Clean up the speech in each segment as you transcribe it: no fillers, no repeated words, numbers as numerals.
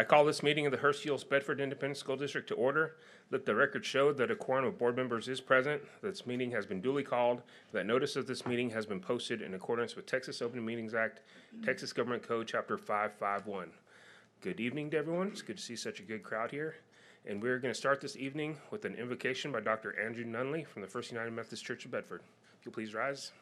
I call this meeting of the Hurst-Euless-Bedford Independent School District to order. Let the record show that a quorum of board members is present, that this meeting has been duly called, that notice of this meeting has been posted in accordance with Texas Open Meetings Act, Texas Government Code, Chapter 551. Good evening to everyone. It's good to see such a good crowd here. And we're going to start this evening with an invocation by Dr. Andrew Nunley from the First United Methodist Church of Bedford. If you'll please rise.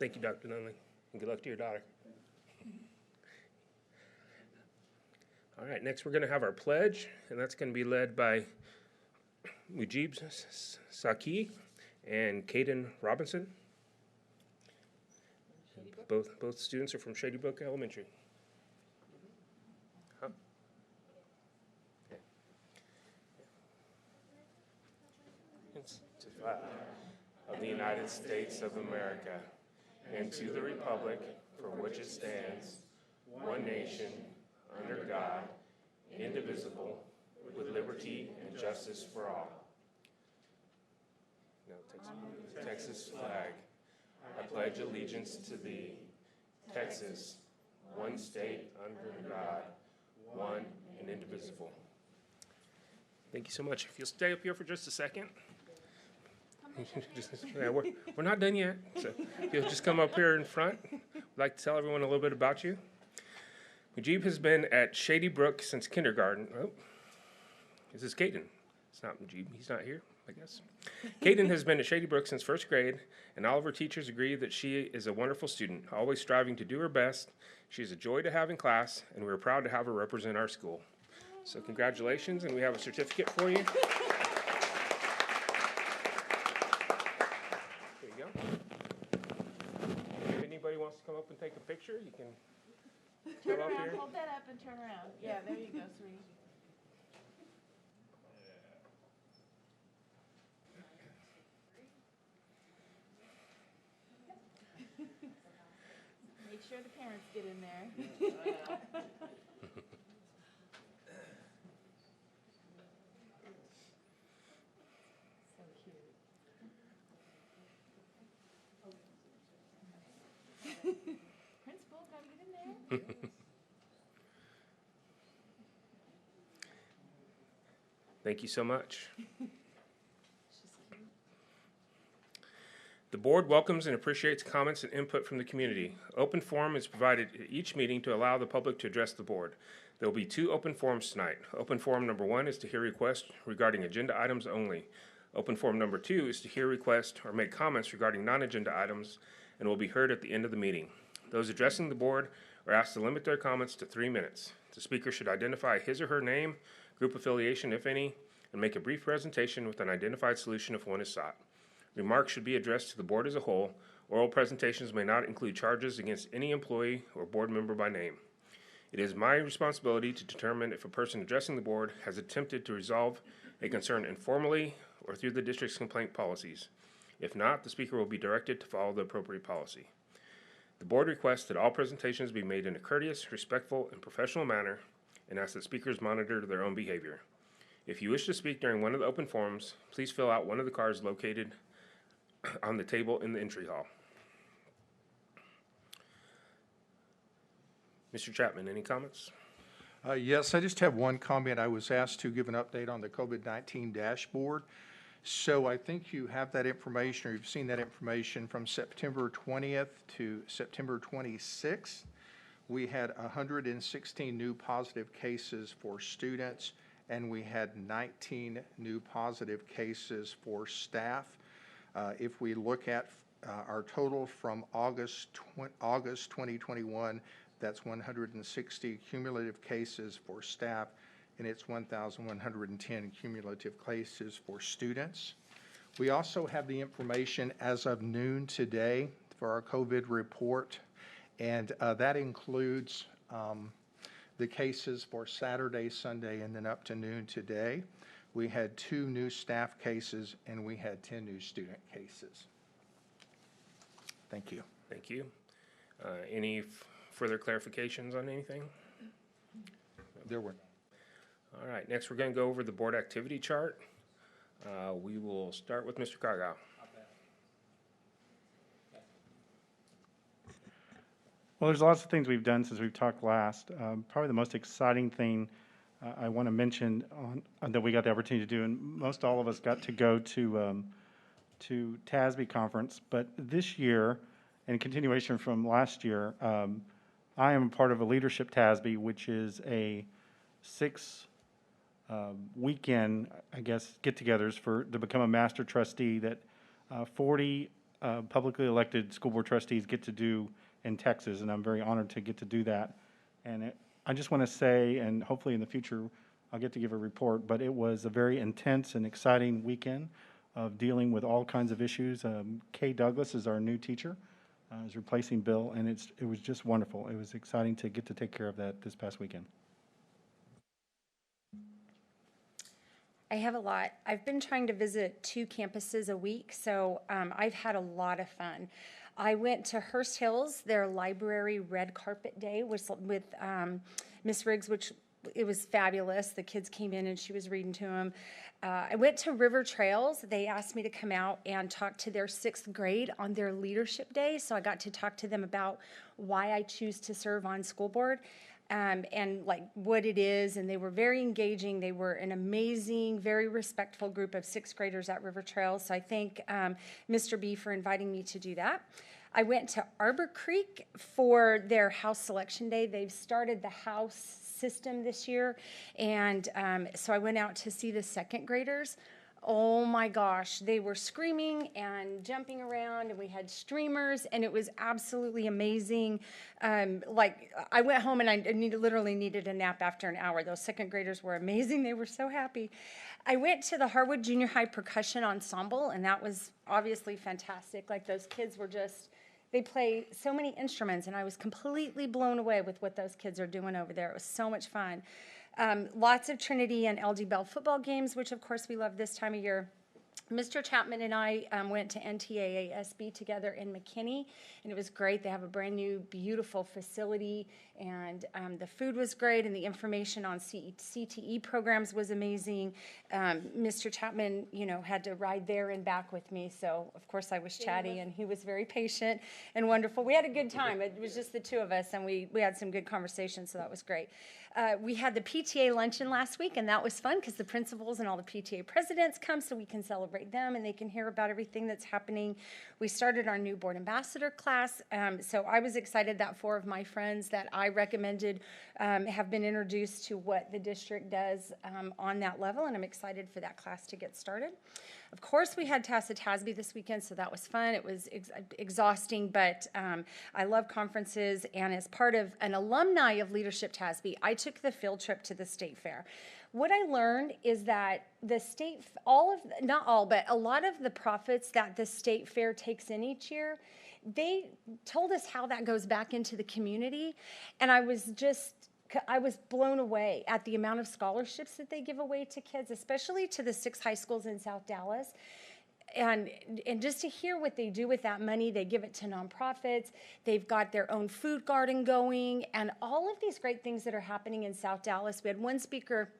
Thank you, Dr. Nunley, and good luck to your daughter. All right, next we're going to have our pledge, and that's going to be led by Mujib Saki and Caden Robinson. Both students are from Shady Brook Elementary. Huh? Okay. It's to the flag of the United States of America, and to the republic for which it stands, one nation, under God, indivisible, with liberty and justice for all. Now, Texas flag. I pledge allegiance to thee, Texas, one state under God, one and indivisible. Thank you so much. If you'll stay up here for just a second. We're not done yet, so if you'll just come up here in front. I'd like to tell everyone a little bit about you. Mujib has been at Shady Brook since kindergarten. Oh, this is Caden. It's not Mujib. He's not here, I guess. Caden has been at Shady Brook since first grade, and all of her teachers agree that she is a wonderful student, always striving to do her best. She's a joy to have in class, and we're proud to have her represent our school. So congratulations, and we have a certificate for you. There you go. If anybody wants to come up and take a picture, you can. Turn around, hold that up and turn around. Yeah, there you go, sweetie. Make sure the parents get in there. So cute. Principal, gotta get in there. Thank you so much. The board welcomes and appreciates comments and input from the community. Open forum is provided at each meeting to allow the public to address the board. There will be 2 open forums tonight. Open forum number 1 is to hear requests regarding agenda items only. Open forum number 2 is to hear requests or make comments regarding non-agenda items and will be heard at the end of the meeting. Those addressing the board are asked to limit their comments to 3 minutes. The speaker should identify his or her name, group affiliation, if any, and make a brief presentation with an identified solution if one is sought. Remarks should be addressed to the board as a whole. Oral presentations may not include charges against any employee or board member by name. It is my responsibility to determine if a person addressing the board has attempted to resolve a concern informally or through the district's complaint policies. If not, the speaker will be directed to follow the appropriate policy. The board requests that all presentations be made in a courteous, respectful, and professional manner and asks that speakers monitor their own behavior. If you wish to speak during one of the open forums, please fill out one of the cards located on the table in the entry hall. Mr. Chapman, any comments? Yes, I just have one comment. I was asked to give an update on the COVID-19 dashboard. So I think you have that information, or you've seen that information from September 20th to September 26th. We had 116 new positive cases for students, and we had 19 new positive cases for staff. If we look at our total from August 2021, that's 160 cumulative cases for staff and it's 1,110 cumulative cases for students. We also have the information as of noon today for our COVID report, and that includes the cases for Saturday, Sunday, and then up to noon today. We had 2 new staff cases, and we had 10 new student cases. Thank you. Thank you. Any further clarifications on anything? There were. All right, next we're going to go over the board activity chart. We will start with Mr. Cargile. Well, there's lots of things we've done since we've talked last. Probably the most exciting thing I want to mention that we got the opportunity to do, and most all of us got to go to TASB conference, but this year, in continuation from last year, I am part of a leadership TASB, which is a 6 weekend, I guess, get-togethers to become a master trustee that 40 publicly elected school board trustees get to do in Texas, and I'm very honored to get to do that. And I just want to say, and hopefully in the future I'll get to give a report, but it was a very intense and exciting weekend of dealing with all kinds of issues. Kay Douglas is our new teacher, is replacing Bill, and it was just wonderful. It was exciting to get to take care of that this past weekend. I have a lot. I've been trying to visit 2 campuses a week, so I've had a lot of fun. I went to Hurst Hills, their library red carpet day with Miss Riggs, which it was fabulous. The kids came in and she was reading to them. I went to River Trails. They asked me to come out and talk to their 6th grade on their leadership day, so I got to talk to them about why I choose to serve on school board. And like what it is, and they were very engaging. They were an amazing, very respectful group of 6th graders at River Trails. So I thank Mr. B for inviting me to do that. I went to Arbor Creek for their house selection day. They've started the house system this year, and so I went out to see the 2nd graders. Oh my gosh, they were screaming and jumping around, and we had streamers, and it was absolutely amazing. Like, I went home and I literally needed a nap after an hour. Those 2nd graders were amazing. They were so happy. I went to the Harwood Junior High Percussion Ensemble, and that was obviously fantastic. Like, those kids were just, they play so many instruments, and I was completely blown away with what those kids are doing over there. It was so much fun. Lots of Trinity and LD Bell football games, which of course we love this time of year. Mr. Chapman and I went to NTAASB together in McKinney, and it was great. They have a brand new, beautiful facility, and the food was great, and the information on CTE programs was amazing. Mr. Chapman, had to ride there and back with me, so of course I was chatty, and he was very patient and wonderful. We had a good time. It was just the 2 of us, and we had some good conversations, so that was great. We had the PTA luncheon last week, and that was fun because the principals and all the PTA presidents come so we can celebrate them and they can hear about everything that's happening. We started our new board ambassador class, so I was excited that 4 of my friends that I recommended have been introduced to what the district does on that level, and I'm excited for that class to get started. Of course, we had TASB this weekend, so that was fun. It was exhausting, but I love conferences, and as part of an alumni of Leadership TASB, I took the field trip to the state fair. What I learned is that the state, not all, but a lot of the profits that the state fair takes in each year, they told us how that goes back into the community, and I was blown away at the amount of scholarships that they give away to kids, especially to the 6 high schools in South Dallas. And just to hear what they do with that money, they give it to nonprofits. They've got their own food garden going, and all of these great things that are happening in South Dallas. We had one speaker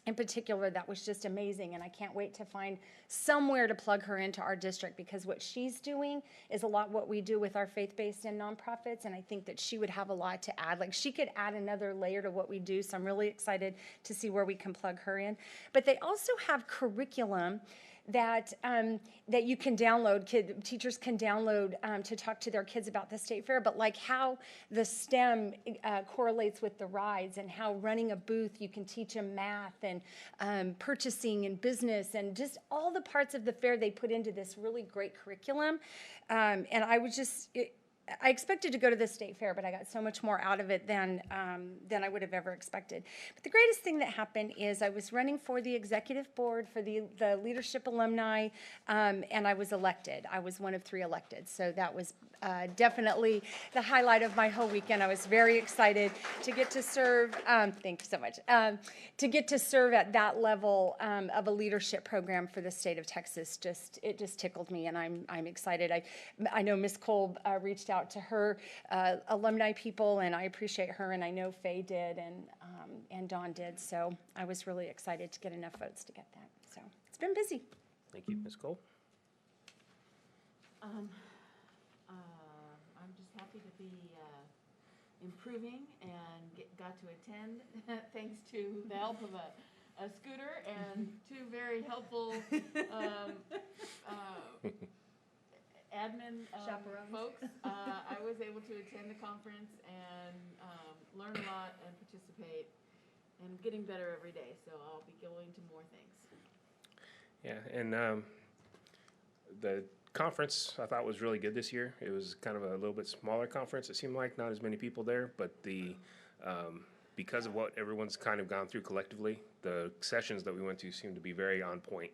in particular that was just amazing, and I can't wait to find somewhere to plug her into our district, because what she's doing is a lot what we do with our faith-based and nonprofits, and I think that she would have a lot to add. Like, she could add another layer to what we do, so I'm really excited to see where we can plug her in. But they also have curriculum that you can download, teachers can download to talk to their kids about the state fair, but like how the STEM correlates with the rides, and how running a booth, you can teach them math and purchasing and business, and just all the parts of the fair they put into this really great curriculum. And I was just, I expected to go to the state fair, but I got so much more out of it than I would have ever expected. But the greatest thing that happened is I was running for the executive board for the leadership alumni, and I was elected. I was one of 3 elected, so that was definitely the highlight of my whole weekend. I was very excited to get to serve. Thank you so much. To get to serve at that level of a leadership program for the state of Texas, it just tickled me, and I'm excited. I know Ms. Kolb reached out to her alumni people, and I appreciate her, and I know Faye did, and Dawn did. So I was really excited to get enough votes to get that. So it's been busy. Thank you, Ms. Cole. I'm just happy to be improving and got to attend thanks to the help of a scooter and 2 very helpful admin folks. I was able to attend the conference and learn a lot and participate, and getting better every day. So I'll be going to more things. Yeah, and the conference I thought was really good this year. It was kind of a little bit smaller conference. It seemed like not as many people there, but because of what everyone's kind of gone through collectively, the sessions that we went to seemed to be very on point,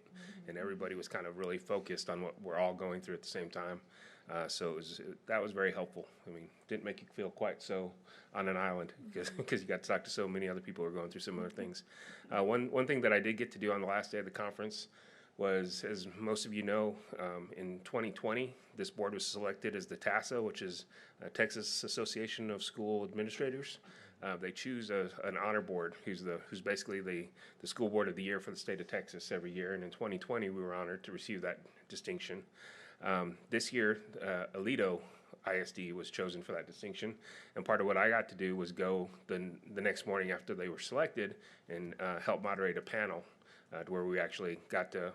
and everybody was kind of really focused on what we're all going through at the same time. So that was very helpful. I mean, didn't make you feel quite so on an island because you got to talk to so many other people who are going through similar things. One thing that I did get to do on the last day of the conference was, as most of you know, in 2020, this board was selected as the TASA, which is Texas Association of School Administrators. They choose an honor board who's basically the school board of the year for the state of Texas every year. And in 2020, we were honored to receive that distinction. This year, Aledo ISD was chosen for that distinction. And part of what I got to do was go the next morning after they were selected and help moderate a panel to where we actually got to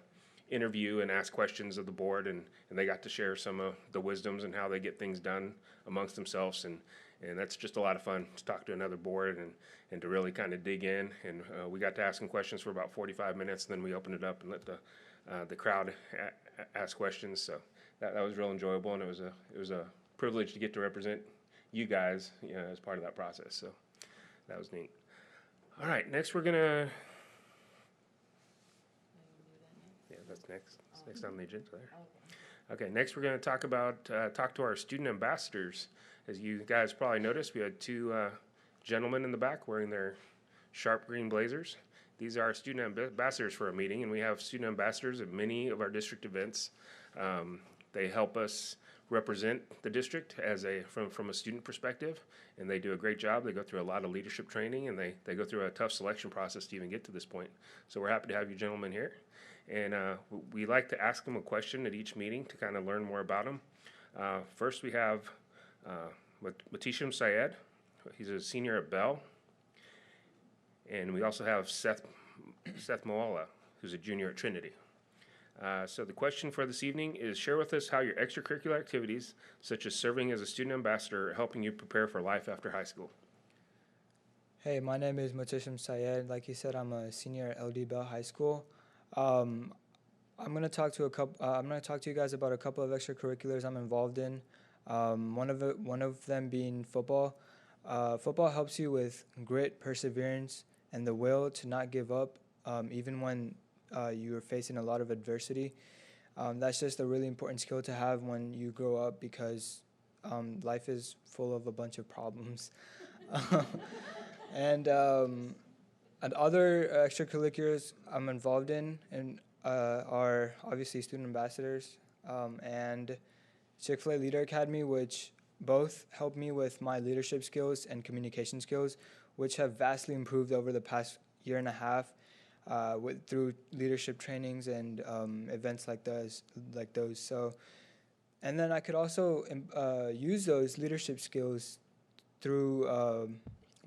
interview and ask questions of the board, and they got to share some of the wisdoms and how they get things done amongst themselves, and that's just a lot of fun to talk to another board and to really kind of dig in, and we got to ask them questions for about 45 minutes, and then we opened it up and let the crowd ask questions. So that was real enjoyable, and it was a privilege to get to represent you guys, as part of that process. So that was neat. All right, next we're gonna. Yeah, that's next. That's next on the agenda there. Okay, next we're going to talk to our student ambassadors. As you guys probably noticed, we had 2 gentlemen in the back wearing their sharp green blazers. These are our student ambassadors for our meeting, and we have student ambassadors at many of our district events. They help us represent the district from a student perspective, and they do a great job. They go through a lot of leadership training, and they go through a tough selection process to even get to this point. So we're happy to have you gentlemen here. And we like to ask them a question at each meeting to kind of learn more about them. First, we have Matisham Syed. He's a senior at Bell. And we also have Seth Moala, who's a junior at Trinity. So the question for this evening is, share with us how your extracurricular activities, such as serving as a student ambassador, are helping you prepare for life after high school. Hey, my name is Matisham Syed. Like you said, I'm a senior at LD Bell High School. I'm going to talk to you guys about a couple of extracurriculars I'm involved in. One of them being football. Football helps you with grit, perseverance, and the will to not give up, even when you are facing a lot of adversity. That's just a really important skill to have when you grow up, because life is full of a bunch of problems. And other extracurriculars I'm involved in are obviously student ambassadors and Chick-fil-A Leader Academy, which both help me with my leadership skills and communication skills, which have vastly improved over the past year and a half through leadership trainings and events like those. So, and then I could also use those leadership skills through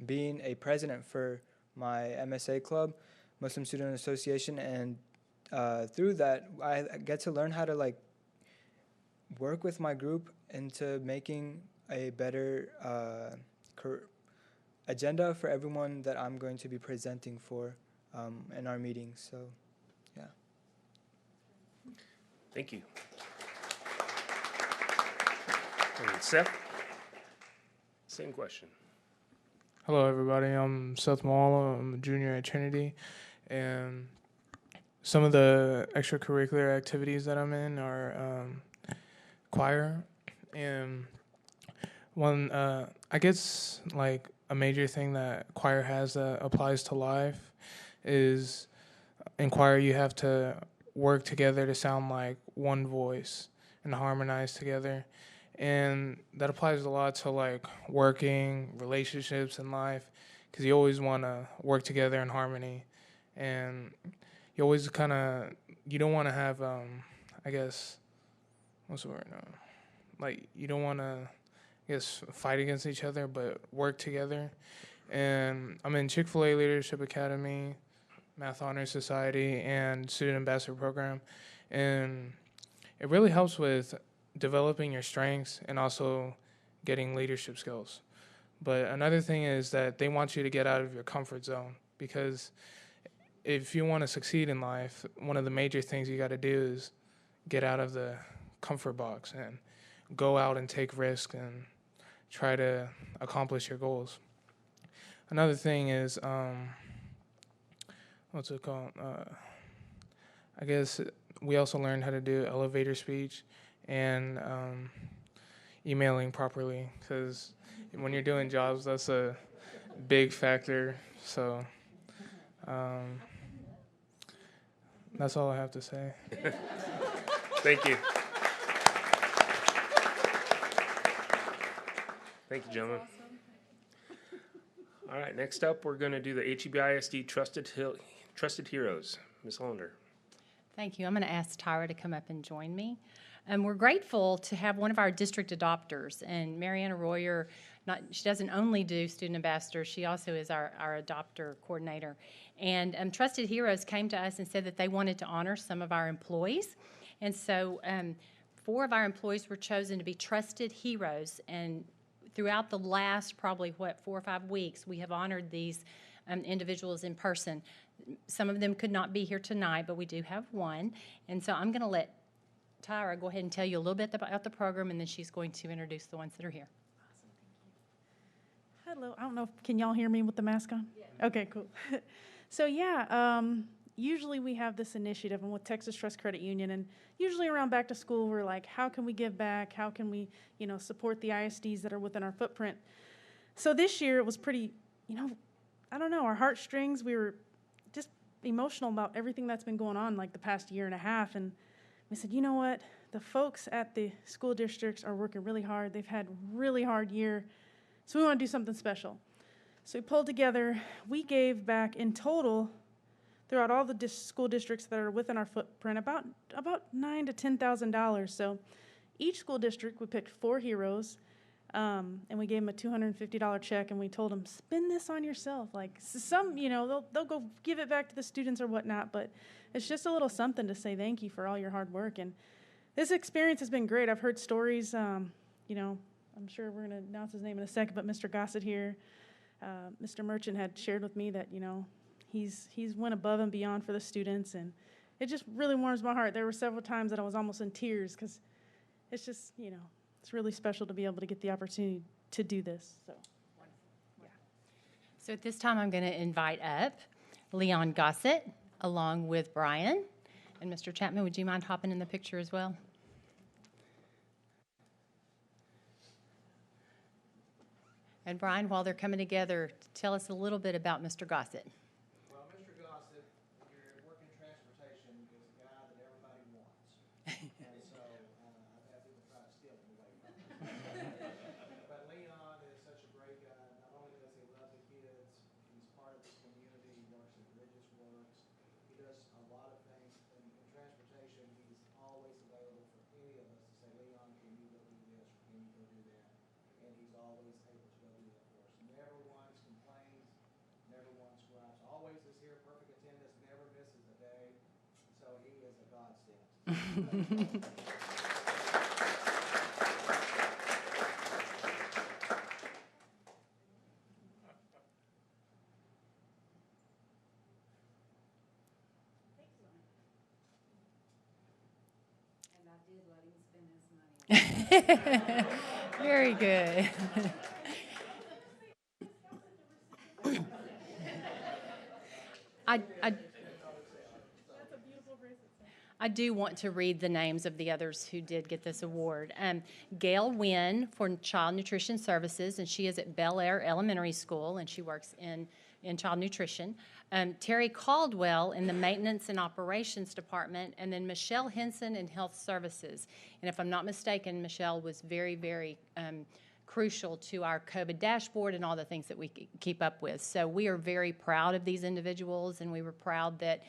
being a president for my MSA club, Muslim Student Association, and through that I get to learn how to work with my group into making a better agenda for everyone that I'm going to be presenting for in our meetings. So, yeah. Thank you. And Seth? Same question. Hello, everybody. I'm Seth Mawala. I'm a junior at Trinity, and some of the extracurricular activities that I'm in are choir, and one, I guess, like a major thing that choir has that applies to life is in choir you have to work together to sound like one voice and harmonize together. And that applies a lot to like working, relationships, in life, because you always want to work together in harmony, and you always you don't want to have I guess, what's the word? Like you don't want to, I guess, fight against each other, but work together. And I'm in Chick-fil-A Leadership Academy, Math Honor Society, and Student Ambassador Program, and it really helps with developing your strengths and also getting leadership skills. But another thing is that they want you to get out of your comfort zone, because if you want to succeed in life, one of the major things you got to do is get out of the comfort box and go out and take risks and try to accomplish your goals. Another thing is, what's it called? I guess we also learned how to do elevator speech and emailing properly, because when you're doing jobs, that's a big factor. So that's all I have to say. Thank you. Thank you, gentlemen. All right, next up, we're going to do the HEBISD Trusted Heroes. Ms. Hollander. Thank you. I'm going to ask Tyra to come up and join me. We're grateful to have one of our district adopters, and Mariana Royer. She doesn't only do student ambassador; she also is our adopter coordinator. And Trusted Heroes came to us and said that they wanted to honor some of our employees, and so 4 of our employees were chosen to be Trusted Heroes. And throughout the last probably 4 or 5 weeks, we have honored these individuals in person. Some of them could not be here tonight, but we do have one. And so I'm going to let Tyra go ahead and tell you a little bit about the program, and then she's going to introduce the ones that are here. Awesome, thank you. Hello, I don't know, can y'all hear me with the mask on? Yeah. Okay, cool. So yeah, usually we have this initiative, and with Texas Trust Credit Union, and usually around back to school, we're like, how can we give back? How can we, support the ISDs that are within our footprint? So this year it was pretty, I don't know, our heartstrings, we were just emotional about everything that's been going on like the past year and a half. And we said, you know what? The folks at the school districts are working really hard. They've had a really hard year. So we want to do something special. So we pulled together. We gave back in total throughout all the school districts that are within our footprint about $9,000 to $10,000. So each school district, we picked 4 heroes, and we gave them a $250 check, and we told them, spend this on yourself. Like some, they'll go give it back to the students or whatnot, but it's just a little something to say thank you for all your hard work. And this experience has been great. I've heard stories, I'm sure we're going to announce his name in a second, but Mr. Gossett here, Mr. Merchant had shared with me that, he's went above and beyond for the students, and it just really warms my heart. There were several times that I was almost in tears, because it's just, it's really special to be able to get the opportunity to do this. So, yeah. So at this time, I'm going to invite up Leon Gossett along with Brian. And Mr. Chapman, would you mind hopping in the picture as well? And Brian, while they're coming together, tell us a little bit about Mr. Gossett. Well, Mr. Gossett, if you're working transportation, is a guy that everybody wants. And so I've had people try to steal him away from me. But Leon is such a great guy. Not only does he love the kids, he's part of this community. He works at Religious Works. He does a lot of things. In transportation, he's always available for any of us to say, Leon, can you go do this, or can you go do that? And he's always able to go do that for us. Never once complains, never once gripes. Always is here, perfect attendance, never misses a day. So he is a godsend. Very good. I do want to read the names of the others who did get this award. Gail Wynn for Child Nutrition Services, and she is at Bel Air Elementary School, and she works in child nutrition. Terry Caldwell in the Maintenance and Operations Department, and then Michelle Henson in Health Services. And if I'm not mistaken, Michelle was very, very crucial to our COVID dashboard and all the things that we keep up with. So we are very proud of these individuals, and we were proud that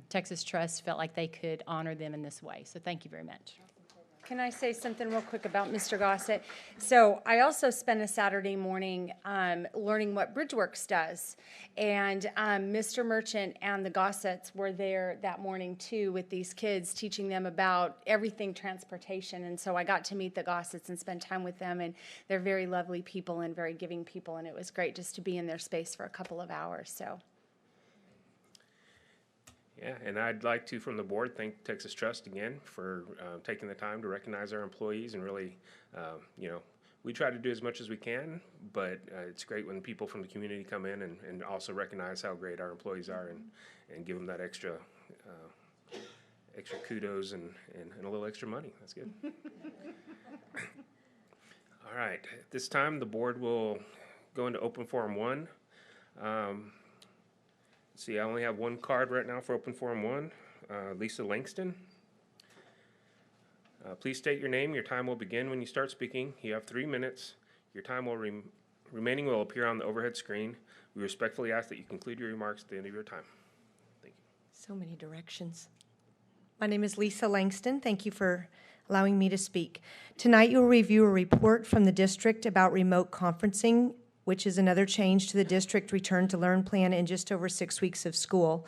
Texas Trust felt like they could honor them in this way. So thank you very much. Can I say something real quick about Mr. Gossett? So I also spent a Saturday morning learning what Bridgeworks does. And Mr. Merchant and the Gossetts were there that morning too with these kids, teaching them about everything transportation. And so I got to meet the Gossetts and spend time with them. And they're very lovely people and very giving people. And it was great just to be in their space for a couple of hours. So. Yeah, and I'd like to, from the board, thank Texas Trust again for taking the time to recognize our employees and really, we try to do as much as we can, but it's great when people from the community come in and also recognize how great our employees are and give them that extra kudos and a little extra money. That's good. All right, at this time, the board will go into open forum 1. See, I only have one card right now for open forum 1. Lisa Langston. Please state your name. Your time will begin when you start speaking. You have 3 minutes. Your time remaining will appear on the overhead screen. We respectfully ask that you conclude your remarks at the end of your time. Thank you. So many directions. My name is Lisa Langston. Thank you for allowing me to speak. Tonight you'll review a report from the district about remote conferencing, which is another change to the district return to learn plan in just over 6 weeks of school.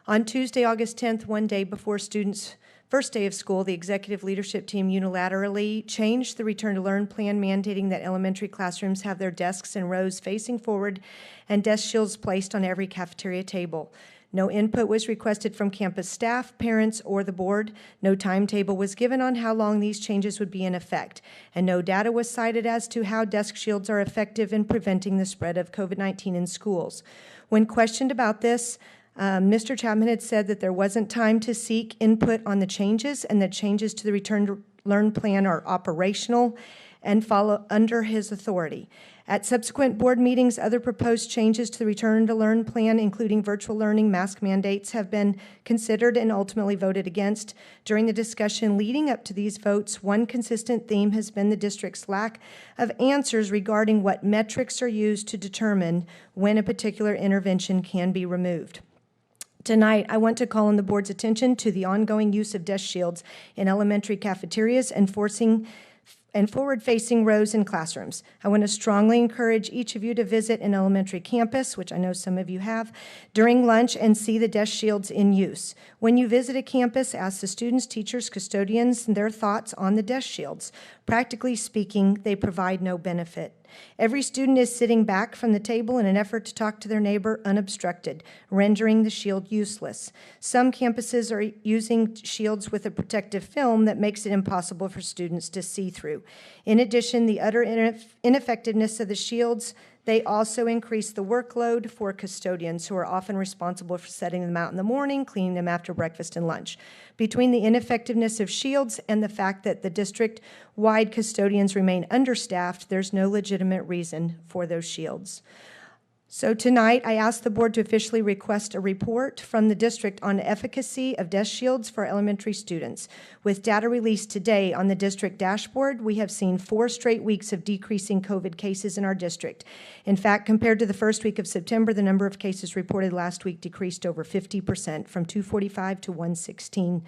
On Tuesday, August 10th, one day before students' first day of school, the executive leadership team unilaterally changed the return to learn plan, mandating that elementary classrooms have their desks and rows facing forward and desk shields placed on every cafeteria table. No input was requested from campus staff, parents, or the board. No timetable was given on how long these changes would be in effect, and no data was cited as to how desk shields are effective in preventing the spread of COVID-19 in schools. When questioned about this, Mr. Chapman had said that there wasn't time to seek input on the changes, and that changes to the return to learn plan are operational and follow under his authority. At subsequent board meetings, other proposed changes to the return to learn plan, including virtual learning, mask mandates, have been considered and ultimately voted against. During the discussion leading up to these votes, one consistent theme has been the district's lack of answers regarding what metrics are used to determine when a particular intervention can be removed. Tonight, I want to call on the board's attention to the ongoing use of desk shields in elementary cafeterias and forward-facing rows in classrooms. I want to strongly encourage each of you to visit an elementary campus, which I know some of you have, during lunch and see the desk shields in use. When you visit a campus, ask the students, teachers, custodians their thoughts on the desk shields. Practically speaking, they provide no benefit. Every student is sitting back from the table in an effort to talk to their neighbor unobstructed, rendering the shield useless. Some campuses are using shields with a protective film that makes it impossible for students to see through. In addition, the utter ineffectiveness of the shields, they also increase the workload for custodians who are often responsible for setting them out in the morning, cleaning them after breakfast and lunch. Between the ineffectiveness of shields and the fact that the district-wide custodians remain understaffed, there's no legitimate reason for those shields. So tonight, I ask the board to officially request a report from the district on the efficacy of desk shields for elementary students. With data released today on the district dashboard, we have seen 4 straight weeks of decreasing COVID cases in our district. In fact, compared to the first week of September, the number of cases reported last week decreased over 50%, from 245 to 116.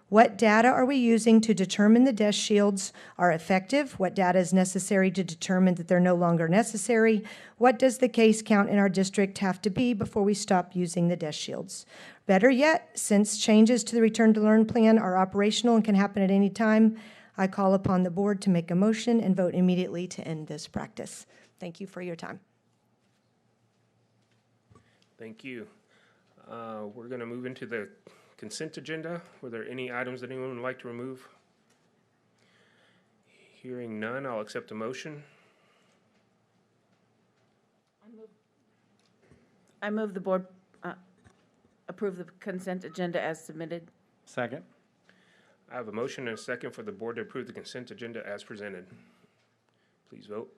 What data are we using to determine the desk shields are effective? What data is necessary to determine that they're no longer necessary? What does the case count in our district have to be before we stop using the desk shields? Better yet, since changes to the Return to Learn plan are operational and can happen at any time, I call upon the board to make a motion and vote immediately to end this practice. Thank you for your time. Thank you. We're going to move into the consent agenda. Were there any items that anyone would like to remove? Hearing none, I'll accept a motion. I move the board, approve the consent agenda as submitted. Second. I have a motion and a second for the board to approve the consent agenda as presented. Please vote.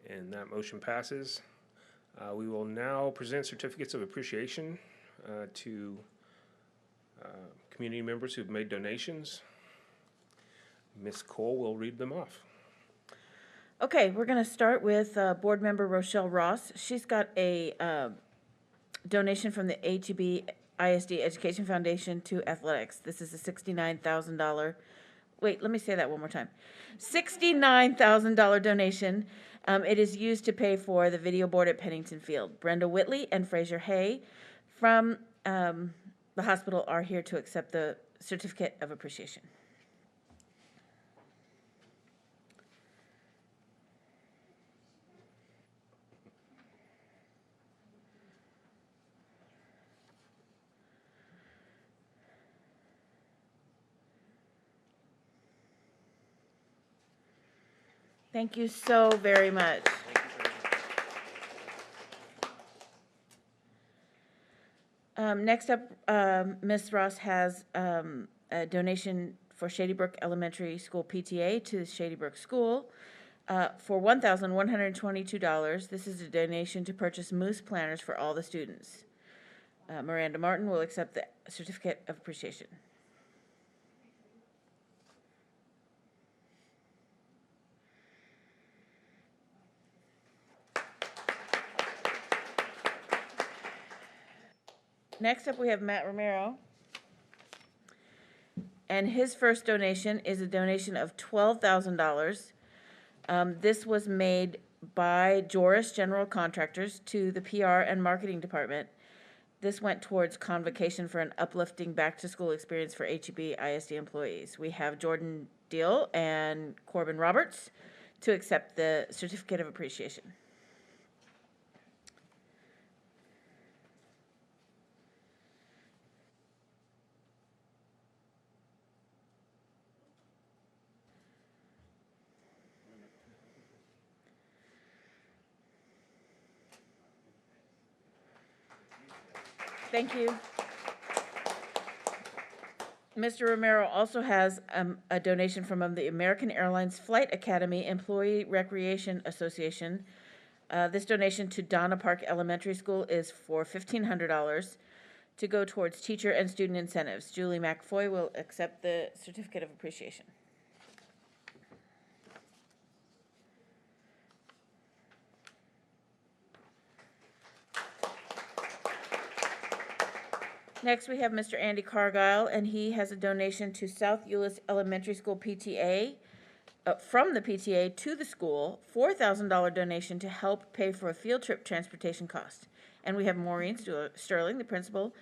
And that motion passes. We will now present certificates of appreciation to community members who've made donations. Ms. Cole will read them off. Okay, we're going to start with Board Member Rochelle Ross. She's got a donation from the HEBISD Education Foundation to athletics. This is a $69,000. Wait, let me say that one more time. $69,000 donation. It is used to pay for the video board at Pennington Field. Brenda Whitley and Fraser Hay from the hospital are here to accept the certificate of appreciation. Thank you so very much. Next up, Ms. Ross has a donation for Shady Brook Elementary School PTA to the Shady Brook School for $1,122. This is a donation to purchase moose planters for all the students. Miranda Martin will accept the certificate of appreciation. Next up, we have Matt Romero. And his first donation is a donation of $12,000. This was made by Joris General Contractors to the PR and Marketing Department. This went towards convocation for an uplifting back-to-school experience for HEB ISD employees. We have Jordan Deal and Corbin Roberts to accept the certificate of appreciation. Thank you. Mr. Romero also has a donation from the American Airlines Flight Academy Employee Recreation Association. This donation to Donna Park Elementary School is for $1,500 to go towards teacher and student incentives. Julie McFoy will accept the certificate of appreciation. Next, we have Mr. Andy Cargile, and he has a donation to South Euless Elementary School PTA, from the PTA to the school, $4,000 donation to help pay for a field trip transportation cost. And we have Maureen Sterling, the principal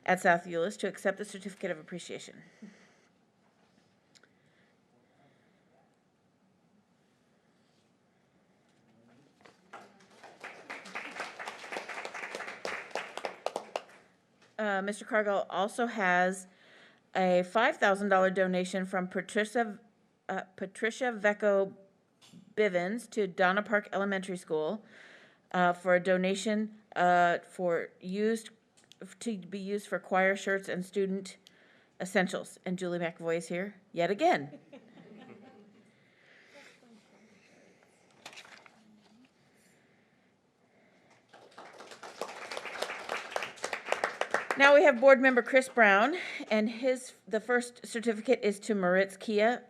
at South Euless, to accept the certificate of appreciation. Mr. Cargill also has a $5,000 donation from Patricia Vecco Bivens to Donna Park Elementary School for a donation to be used for choir shirts and student essentials. And Julie McAvoy is here yet again. Now we have Board Member Chris Brown, and the first certificate is to Moritz Kia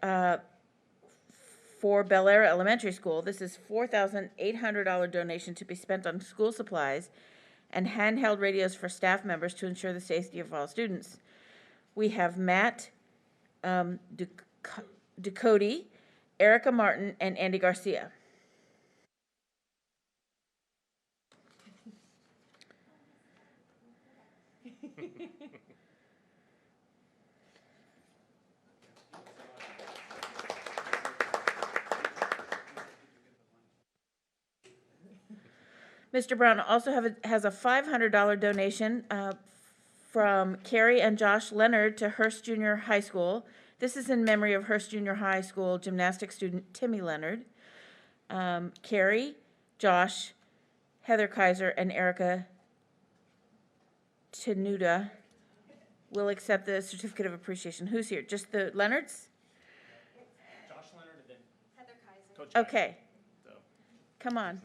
for Bel Air Elementary School. This is $4,800 donation to be spent on school supplies and handheld radios for staff members to ensure the safety of all students. We have Matt Ducote, Erica Martin, and Andy Garcia. Mr. Brown also has a $500 donation from Carrie and Josh Leonard to Hurst Junior High School. This is in memory of Hurst Junior High School gymnastics student Timmy Leonard. Carrie, Josh, Heather Kaiser, and Erica Tenuta will accept the certificate of appreciation. Who's here? Just the Leonards? Josh Leonard and then Heather Kaiser. Okay. Come on.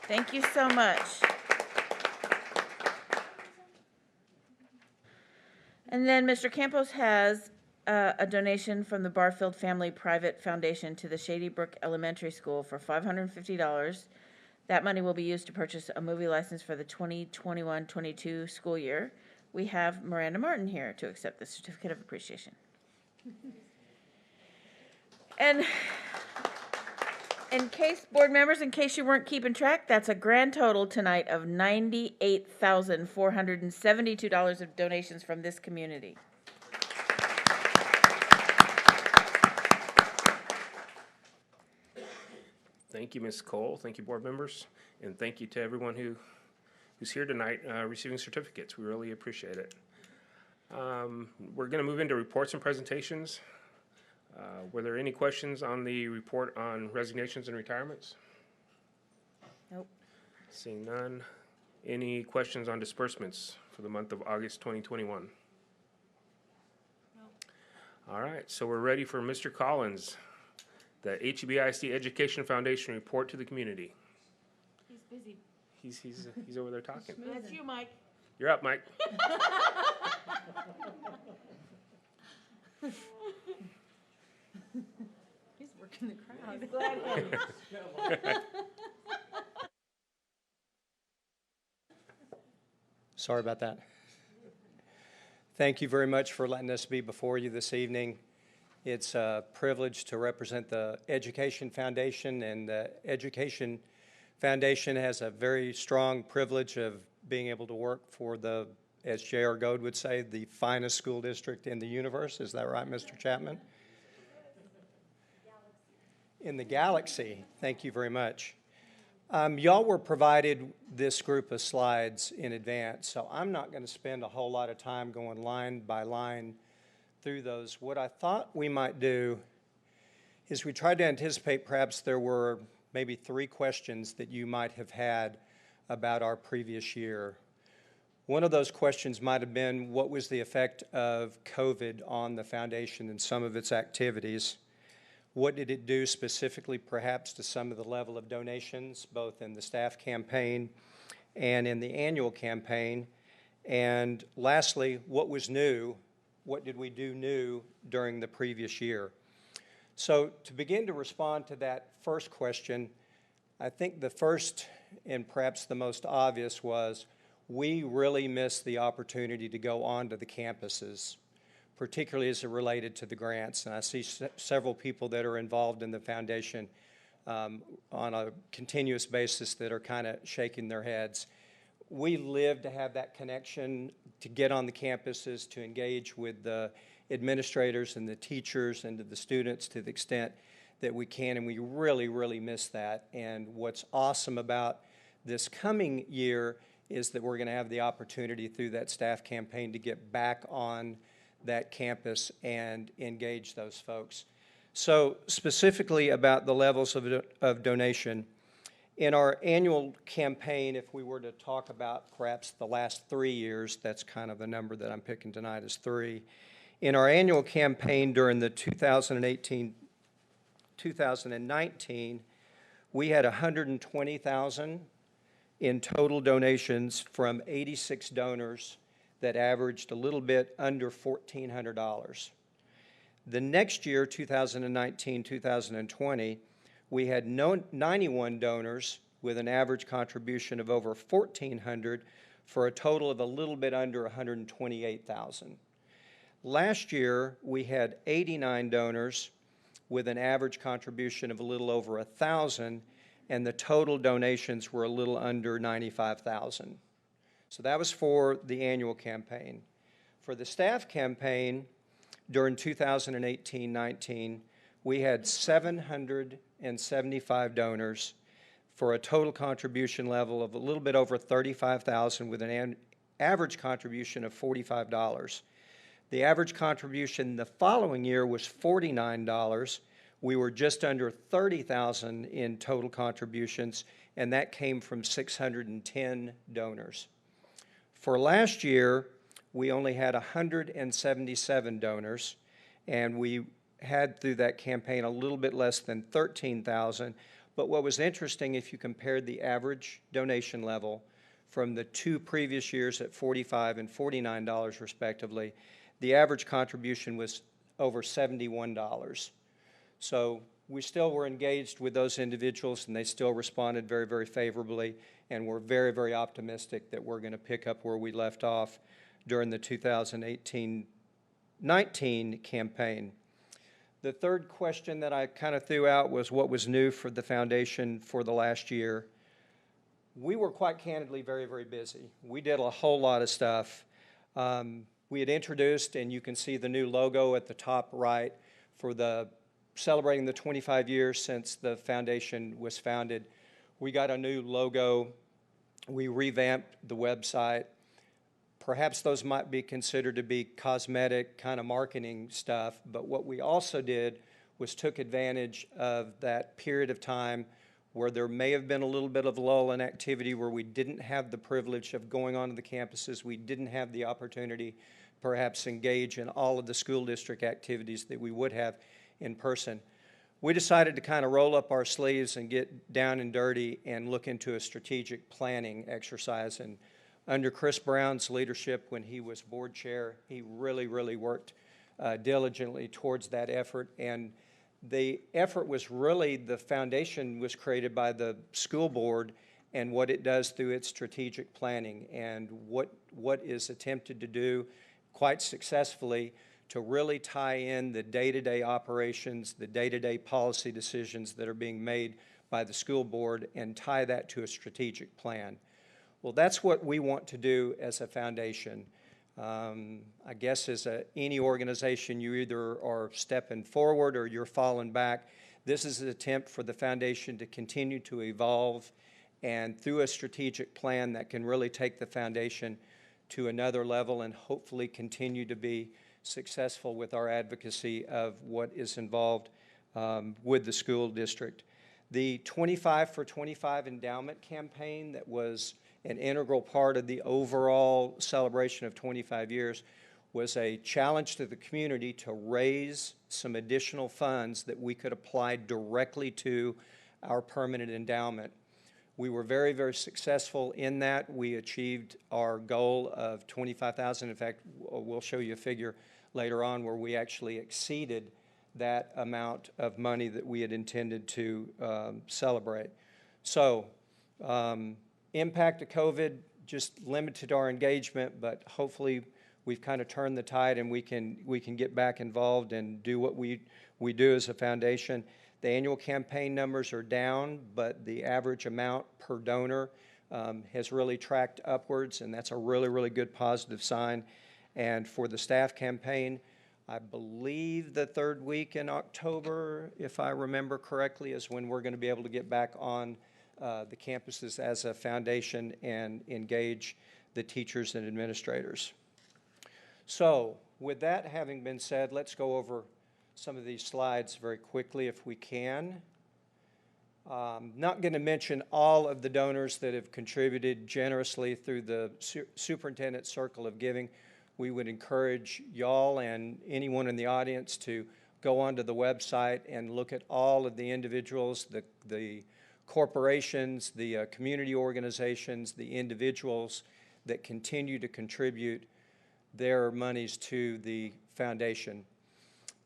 Thank you so much. And then Mr. Campos has a donation from the Barfield Family Private Foundation to the Shady Brook Elementary School for $550. That money will be used to purchase a movie license for the 2021-22 school year. We have Miranda Martin here to accept the certificate of appreciation. And in case, board members, in case you weren't keeping track, that's a grand total tonight of $98,472 of donations from this community. Thank you, Ms. Cole. Thank you, board members. And thank you to everyone who's here tonight receiving certificates. We really appreciate it. We're going to move into reports and presentations. Were there any questions on the report on resignations and retirements? Nope. Seeing none. Any questions on disbursements for the month of August 2021? No. All right, so we're ready for Mr. Collins, the HEBISD Education Foundation report to the community. He's busy. He's over there talking. That's you, Mike. You're up, Mike. He's working the crowd. Sorry about that. Thank you very much for letting us be before you this evening. It's a privilege to represent the Education Foundation, and the Education Foundation has a very strong privilege of being able to work for the, as J.R. Goad would say, the finest school district in the universe. Is that right, Mr. Chapman? In the galaxy. Thank you very much. Y'all were provided this group of slides in advance, so I'm not going to spend a whole lot of time going line by line through those. What I thought we might do is we tried to anticipate perhaps there were maybe 3 questions that you might have had about our previous year. One of those questions might have been, what was the effect of COVID on the foundation and some of its activities? What did it do specifically perhaps to some of the level of donations, both in the staff campaign and in the annual campaign? And lastly, what was new? What did we do new during the previous year? So to begin to respond to that first question, I think the first and perhaps the most obvious was we really missed the opportunity to go onto the campuses, particularly as it related to the grants. And I see several people that are involved in the foundation on a continuous basis that are kind of shaking their heads. We live to have that connection, to get on the campuses, to engage with the administrators and the teachers and to the students to the extent that we can, and we really, really miss that. And what's awesome about this coming year is that we're going to have the opportunity through that staff campaign to get back on that campus and engage those folks. So specifically about the levels of donation, in our annual campaign, if we were to talk about perhaps the last 3 years, that's kind of the number that I'm picking tonight is 3. In our annual campaign during the 2019, we had 120,000 in total donations from 86 donors that averaged a little bit under $1,400. The next year, 2019-2020, we had 91 donors with an average contribution of over $1,400 for a total of a little bit under $128,000. Last year, we had 89 donors with an average contribution of a little over $1,000, and the total donations were a little under $95,000. So that was for the annual campaign. For the staff campaign, during 2018-19, we had 775 donors for a total contribution level of a little bit over $35,000 with an average contribution of $45. The average contribution the following year was $49. We were just under $30,000 in total contributions, and that came from 610 donors. For last year, we only had 177 donors, and we had through that campaign a little bit less than 13,000. But what was interesting, if you compared the average donation level from the two previous years at $45 and $49 respectively, the average contribution was over $71. So we still were engaged with those individuals, and they still responded very, very favorably, and we're very, very optimistic that we're going to pick up where we left off during the 2018-19 campaign. The third question that I kind of threw out was what was new for the foundation for the last year. We were quite candidly very, very busy. We did a whole lot of stuff. We had introduced, and you can see the new logo at the top right for the celebrating the 25 years since the foundation was founded. We got a new logo. We revamped the website. Perhaps those might be considered to be cosmetic kind of marketing stuff, but what we also did was took advantage of that period of time where there may have been a little bit of lull in activity, where we didn't have the privilege of going onto the campuses, we didn't have the opportunity perhaps engage in all of the school district activities that we would have in person. We decided to kind of roll up our sleeves and get down and dirty and look into a strategic planning exercise. And under Chris Brown's leadership, when he was board chair, he really, really worked diligently towards that effort. And the effort was really, the foundation was created by the school board and what it does through its strategic planning, and what is attempted to do quite successfully to really tie in the day-to-day operations, the day-to-day policy decisions that are being made by the school board, and tie that to a strategic plan. Well, that's what we want to do as a foundation. I guess as any organization, you either are stepping forward or you're falling back. This is an attempt for the foundation to continue to evolve, and through a strategic plan that can really take the foundation to another level and hopefully continue to be successful with our advocacy of what is involved with the school district. The 25 for 25 endowment campaign that was an integral part of the overall celebration of 25 years was a challenge to the community to raise some additional funds that we could apply directly to our permanent endowment. We were very, very successful in that. We achieved our goal of $25,000. In fact, we'll show you a figure later on where we actually exceeded that amount of money that we had intended to celebrate. So, impact of COVID just limited our engagement, but hopefully we've kind of turned the tide, and we can get back involved and do what we do as a foundation. The annual campaign numbers are down, but the average amount per donor has really tracked upwards, and that's a really, really good positive sign. And for the staff campaign, I believe the third week in October, if I remember correctly, is when we're going to be able to get back on the campuses as a foundation and engage the teachers and administrators. So with that having been said, let's go over some of these slides very quickly if we can. Not going to mention all of the donors that have contributed generously through the Superintendent's Circle of Giving. We would encourage y'all and anyone in the audience to go onto the website and look at all of the individuals, the corporations, the community organizations, the individuals that continue to contribute their monies to the foundation.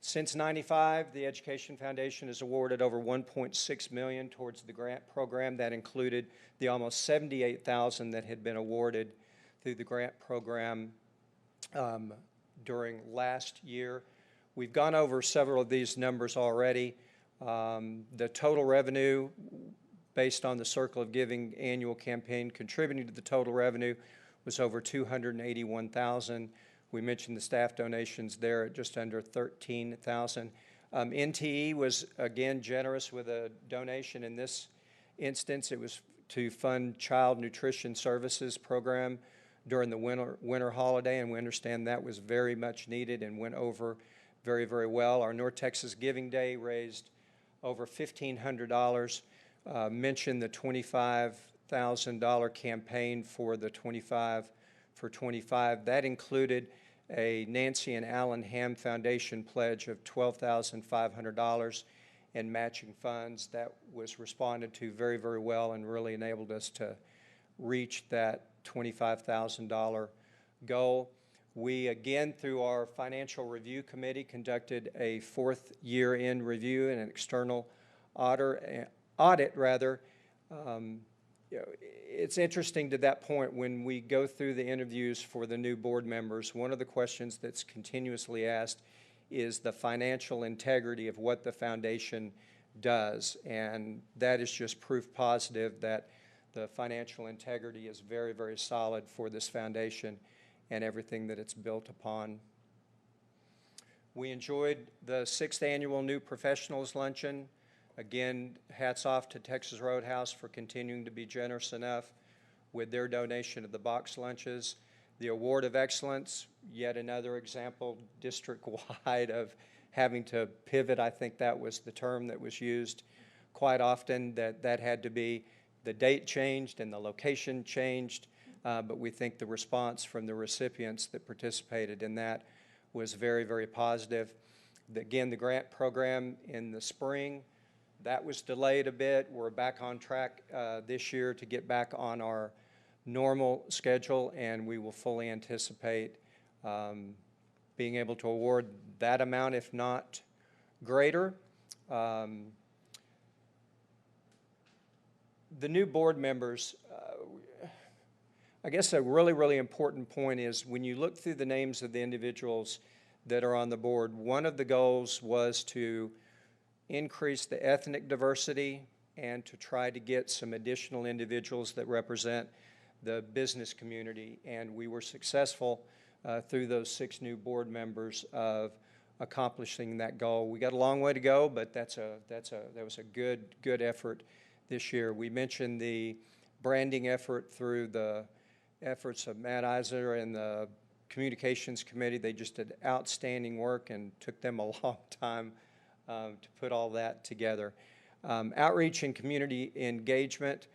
Since '95, the Education Foundation has awarded over $1.6 million towards the grant program. That included the almost $78,000 that had been awarded through the grant program during last year. We've gone over several of these numbers already. The total revenue based on the Circle of Giving annual campaign, contributing to the total revenue was over $281,000. We mentioned the staff donations there at just under $13,000. NTE was again generous with a donation. In this instance, it was to fund child nutrition services program during the winter holiday, and we understand that was very much needed and went over very, very well. Our North Texas Giving Day raised over $1,500. Mentioned the $25,000 campaign for the 25 for 25. That included a Nancy and Alan Ham Foundation pledge of $12,500 in matching funds. That was responded to very, very well and really enabled us to reach that $25,000 goal. We, again, through our Financial Review Committee, conducted a fourth year-end review and an external audit. It's interesting to that point when we go through the interviews for the new board members, one of the questions that's continuously asked is the financial integrity of what the foundation does. And that is just proof positive that the financial integrity is very, very solid for this foundation and everything that it's built upon. We enjoyed the 6th annual New Professionals Luncheon. Again, hats off to Texas Roadhouse for continuing to be generous enough with their donation of the box lunches. The Award of Excellence, yet another example district-wide of having to pivot. I think that was the term that was used quite often, that had to be, the date changed and the location changed, but we think the response from the recipients that participated in that was very, very positive. Again, the grant program in the spring, that was delayed a bit. We're back on track this year to get back on our normal schedule, and we will fully anticipate being able to award that amount, if not greater. The new board members, I guess a really, really important point is when you look through the names of the individuals that are on the board, one of the goals was to increase the ethnic diversity and to try to get some additional individuals that represent the business community. And we were successful through those 6 new board members of accomplishing that goal. We got a long way to go, but that was a good effort this year. We mentioned the branding effort through the efforts of Matt Eisner and the Communications Committee. They just did outstanding work and took them a long time to put all that together. Outreach and community engagement,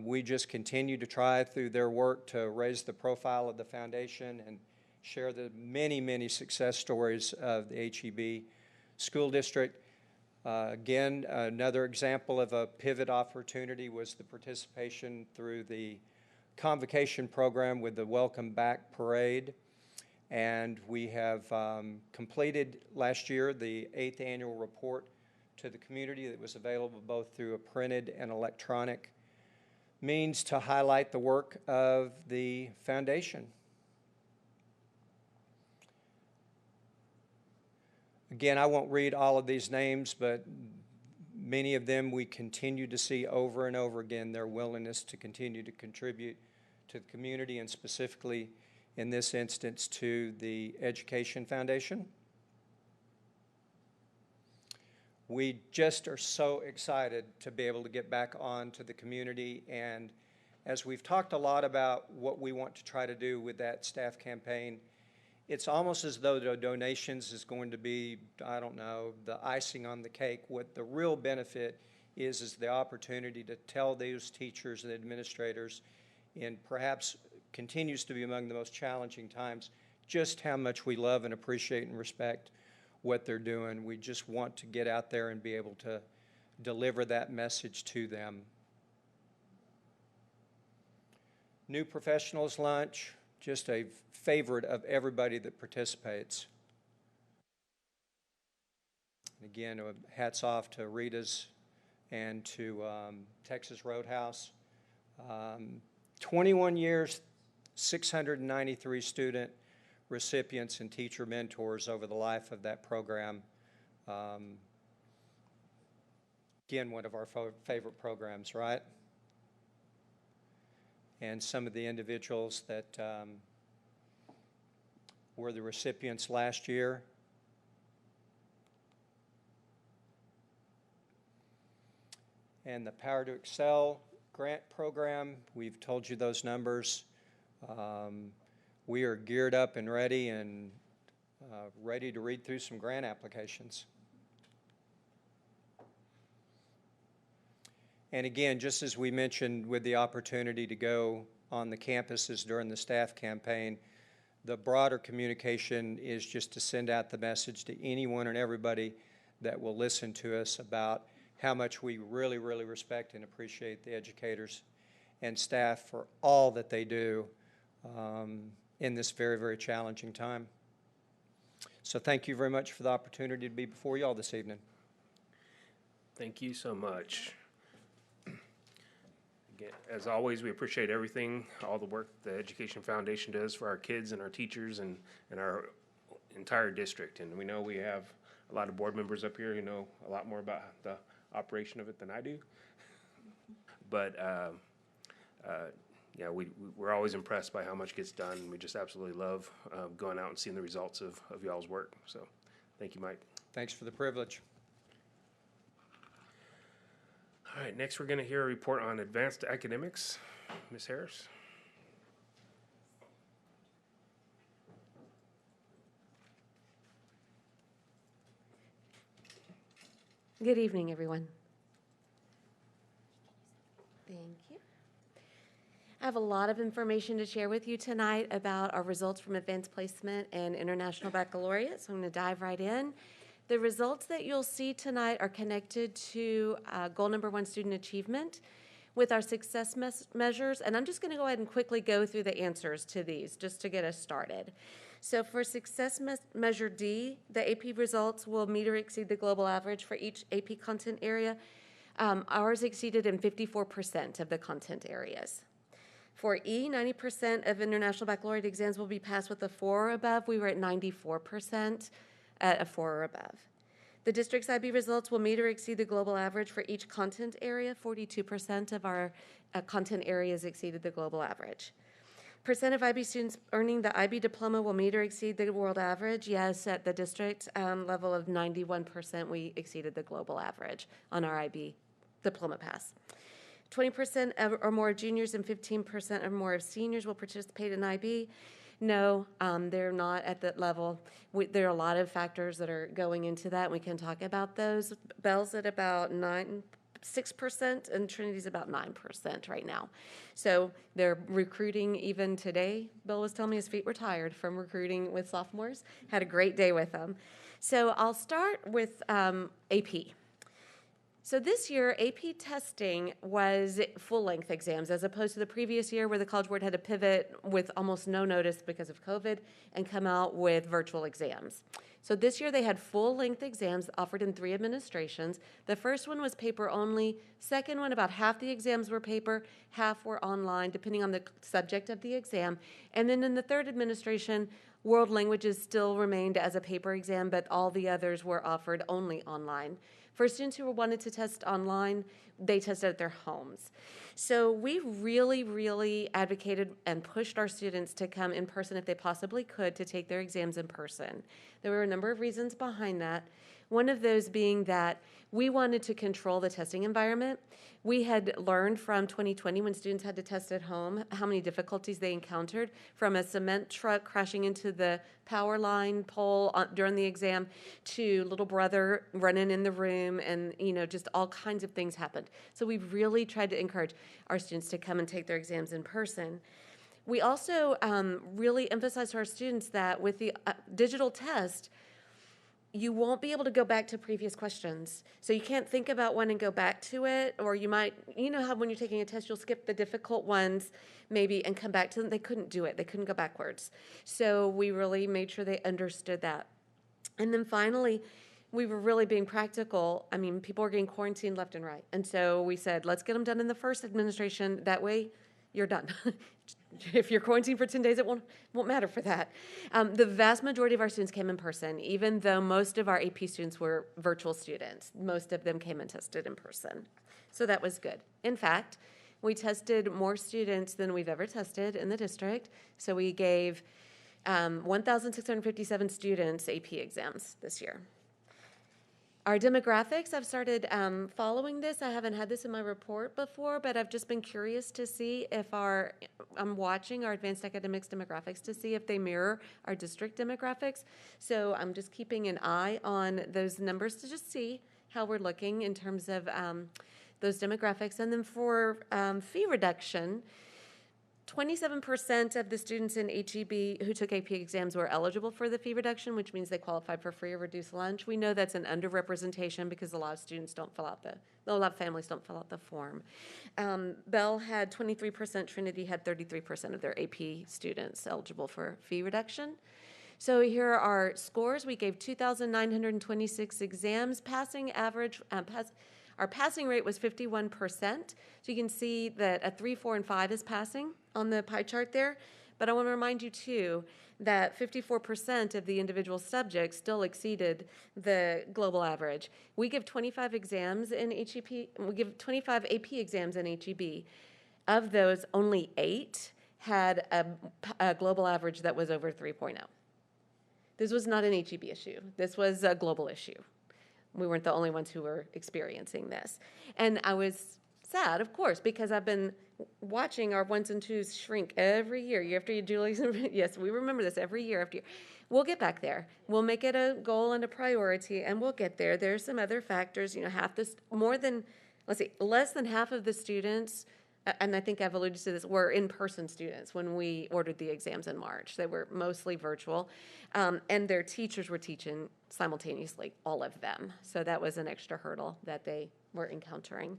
we just continue to try through their work to raise the profile of the foundation and share the many, many success stories of the HEB School District. Again, another example of a pivot opportunity was the participation through the convocation program with the Welcome Back Parade. And we have completed last year the 8th annual report to the community that was available both through a printed and electronic means to highlight the work of the foundation. Again, I won't read all of these names, but many of them we continue to see over and over again their willingness to continue to contribute to the community, and specifically in this instance to the Education Foundation. We just are so excited to be able to get back on to the community, and as we've talked a lot about what we want to try to do with that staff campaign, it's almost as though the donations is going to be, I don't know, the icing on the cake. What the real benefit is the opportunity to tell those teachers and administrators, and perhaps continues to be among the most challenging times, just how much we love and appreciate and respect what they're doing. We just want to get out there and be able to deliver that message to them. New Professionals Lunch, just a favorite of everybody that participates. Again, hats off to Rita's and to Texas Roadhouse. 21 years, 693 student recipients and teacher mentors over the life of that program. Again, one of our favorite programs, right? And some of the individuals that were the recipients last year. And the Power to Excel grant program, we've told you those numbers. We are geared up and ready to read through some grant applications. And again, just as we mentioned with the opportunity to go on the campuses during the staff campaign, the broader communication is just to send out the message to anyone and everybody that will listen to us about how much we really, really respect and appreciate the educators and staff for all that they do in this very, very challenging time. So thank you very much for the opportunity to be before you all this evening. Thank you so much. Again, as always, we appreciate everything, all the work the Education Foundation does for our kids and our teachers and our entire district. And we know we have a lot of board members up here who know a lot more about the operation of it than I do. But yeah, we're always impressed by how much gets done. We just absolutely love going out and seeing the results of y'all's work. So thank you, Mike. Thanks for the privilege. All right, next we're going to hear a report on advanced academics. Ms. Harris. Good evening, everyone. Thank you. I have a lot of information to share with you tonight about our results from advanced placement and international baccalaureate, so I'm going to dive right in. The results that you'll see tonight are connected to goal number 1, student achievement, with our success measures, and I'm just going to go ahead and quickly go through the answers to these just to get us started. So for success measure D, the AP results will meet or exceed the global average for each AP content area. Ours exceeded in 54% of the content areas. For E, 90% of international baccalaureate exams will be passed with a 4 or above. We were at 94% at a 4 or above. The district's IB results will meet or exceed the global average for each content area. 42% of our content areas exceeded the global average. Percent of IB students earning the IB diploma will meet or exceed the world average. Yes, at the district level of 91%, we exceeded the global average on our IB diploma pass. 20% or more of juniors and 15% or more of seniors will participate in IB. No, they're not at that level. There are a lot of factors that are going into that. We can talk about those. Bell's at about 6%, and Trinity's about 9% right now. So they're recruiting even today. Bill was telling me his feet were tired from recruiting with sophomores. Had a great day with them. So I'll start with AP. So this year, AP testing was full-length exams, as opposed to the previous year where the College Board had to pivot with almost no notice because of COVID and come out with virtual exams. So this year they had full-length exams offered in 3 administrations. The first one was paper only. Second one, about half the exams were paper, half were online, depending on the subject of the exam. And then in the third administration, world languages still remained as a paper exam, but all the others were offered only online. For students who wanted to test online, they tested at their homes. So we really, really advocated and pushed our students to come in person if they possibly could to take their exams in person. There were a number of reasons behind that. One of those being that we wanted to control the testing environment. We had learned from 2020 when students had to test at home how many difficulties they encountered, from a cement truck crashing into the power line pole during the exam to little brother running in the room, and just all kinds of things happened. So we really tried to encourage our students to come and take their exams in person. We also really emphasized to our students that with the digital test, you won't be able to go back to previous questions. So you can't think about one and go back to it, or you might, how when you're taking a test, you'll skip the difficult ones maybe and come back to them. They couldn't do it. They couldn't go backwards. So we really made sure they understood that. And then finally, we were really being practical. I mean, people are getting quarantined left and right. And so we said, let's get them done in the first administration. That way, you're done. If you're quarantined for 10 days, it won't matter for that. The vast majority of our students came in person, even though most of our AP students were virtual students. Most of them came and tested in person. So that was good. In fact, we tested more students than we've ever tested in the district. So we gave 1,657 students AP exams this year. Our demographics, I've started following this. I haven't had this in my report before, but I've just been curious to see if I'm watching our advanced academics demographics to see if they mirror our district demographics. So I'm just keeping an eye on those numbers to just see how we're looking in terms of those demographics. And then for fee reduction, 27% of the students in HEB who took AP exams were eligible for the fee reduction, which means they qualified for free or reduced lunch. We know that's an underrepresentation because a lot of students don't fill out a lot of families don't fill out the form. Bell had 23%, Trinity had 33% of their AP students eligible for fee reduction. So here are our scores. We gave 2,926 exams. Our passing rate was 51%. So you can see that a 3, 4, and 5 is passing on the pie chart there. But I want to remind you, too, that 54% of the individual subjects still exceeded the global average. We give 25 exams in HEP. We give 25 AP exams in HEB. Of those, only 8 had a global average that was over 3.0. This was not an HEB issue. This was a global issue. We weren't the only ones who were experiencing this. And I was sad, of course, because I've been watching our 1s and 2s shrink every year after year. Julie, yes, we remember this every year after year. We'll get back there. We'll make it a goal and a priority, and we'll get there. There's some other factors, less than half of the students, and I think I've alluded to this, were in-person students when we ordered the exams in March. They were mostly virtual, and their teachers were teaching simultaneously, all of them. So that was an extra hurdle that they were encountering.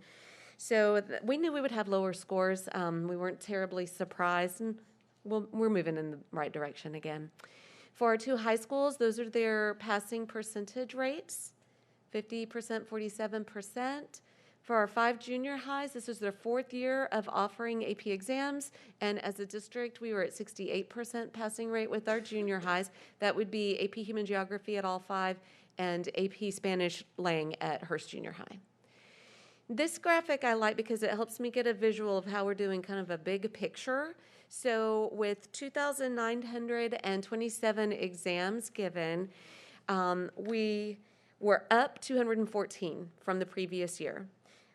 So we knew we would have lower scores. We weren't terribly surprised, and we're moving in the right direction again. For our 2 high schools, those are their passing percentage rates, 50%, 47%. For our 5 junior highs, this is their 4th year of offering AP exams, and as a district, we were at 68% passing rate with our junior highs. That would be AP Human Geography at all 5 and AP Spanish Lang at Hurst Junior High. This graphic I like because it helps me get a visual of how we're doing, kind of a big picture. So with 2,927 exams given, we were up 214 from the previous year.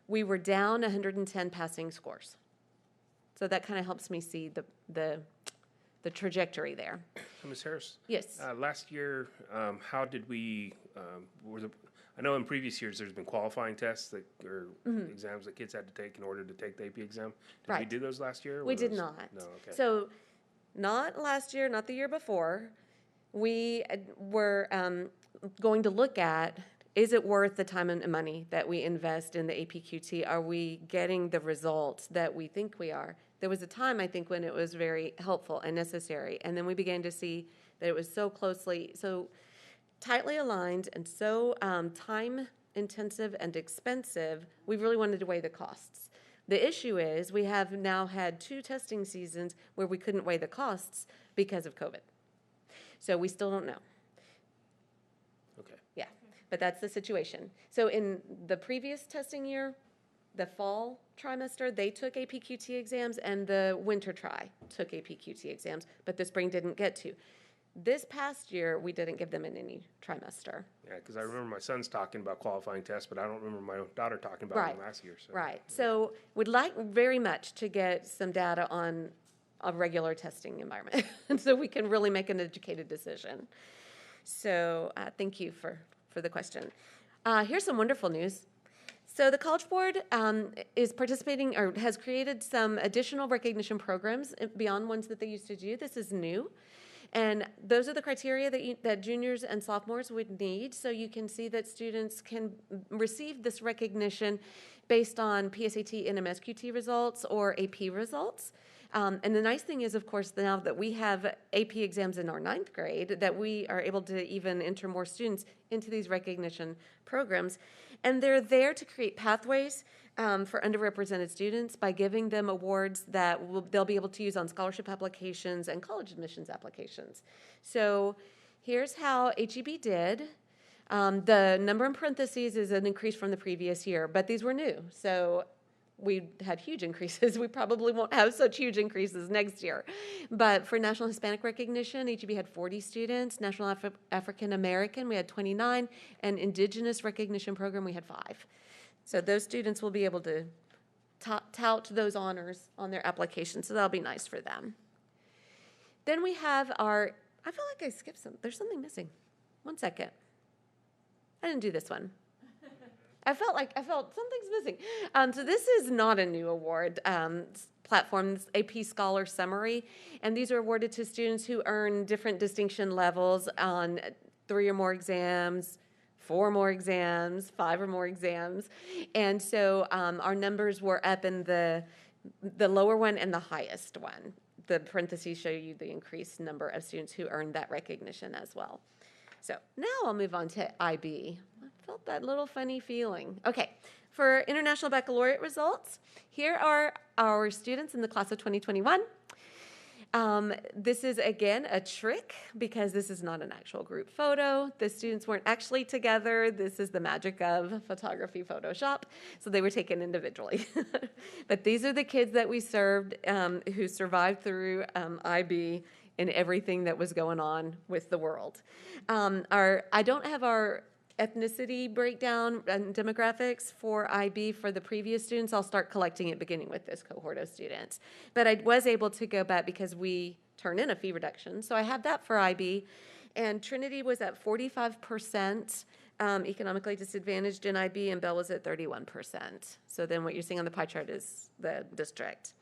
We were down 110 passing scores. So that kind of helps me see the trajectory there. Ms. Harris? Yes. Last year, how did we, I know in previous years there's been qualifying tests or exams that kids had to take in order to take the AP exam. Did we do those last year? We did not. No, okay. So not last year, not the year before. We were going to look at, is it worth the time and money that we invest in the APQT? Are we getting the results that we think we are? There was a time, I think, when it was very helpful and necessary, and then we began to see that it was so tightly aligned and so time-intensive and expensive, we really wanted to weigh the costs. The issue is we have now had 2 testing seasons where we couldn't weigh the costs because of COVID. So we still don't know. Okay. Yeah, but that's the situation. So in the previous testing year, the fall trimester, they took APQT exams, and the winter tri took APQT exams, but the spring didn't get to. This past year, we didn't give them in any trimester. Yeah, because I remember my son's talking about qualifying tests, but I don't remember my daughter talking about them last year. So. Right. So would like very much to get some data on a regular testing environment so we can really make an educated decision. So thank you for the question. Here's some wonderful news. So the College Board is participating or has created some additional recognition programs beyond ones that they used to do. This is new. And those are the criteria that juniors and sophomores would need. So you can see that students can receive this recognition based on PSAT and MSQT results or AP results. And the nice thing is, of course, now that we have AP exams in our 9th grade, that we are able to even enter more students into these recognition programs. And they're there to create pathways for underrepresented students by giving them awards that they'll be able to use on scholarship applications and college admissions applications. So here's how HEB did. The number in parentheses is an increase from the previous year, but these were new. So we had huge increases. We probably won't have such huge increases next year. But for National Hispanic Recognition, HEB had 40 students. National African American, we had 29. And Indigenous Recognition Program, we had 5. So those students will be able to tout those honors on their application, so that'll be nice for them. Then we have our, I feel like I skipped some. There's something missing. One second. I didn't do this one. I felt something's missing. So this is not a new award platform, AP Scholar Summary, and these are awarded to students who earn different distinction levels on 3 or more exams, 4 more exams, 5 or more exams. And so our numbers were up in the lower one and the highest one. The parentheses show you the increased number of students who earned that recognition as well. So now I'll move on to IB. I felt that little funny feeling. Okay, for International Baccalaureate results, here are our students in the class of 2021. This is, again, a trick because this is not an actual group photo. The students weren't actually together. This is the magic of photography Photoshop. So they were taken individually. But these are the kids that we served who survived through IB and everything that was going on with the world. I don't have our ethnicity breakdown and demographics for IB for the previous students. I'll start collecting it beginning with this cohort of students. But I was able to go back because we turn in a fee reduction. So I have that for IB. And Trinity was at 45% economically disadvantaged in IB, and Bell was at 31%. So then what you're seeing on the pie chart is the district.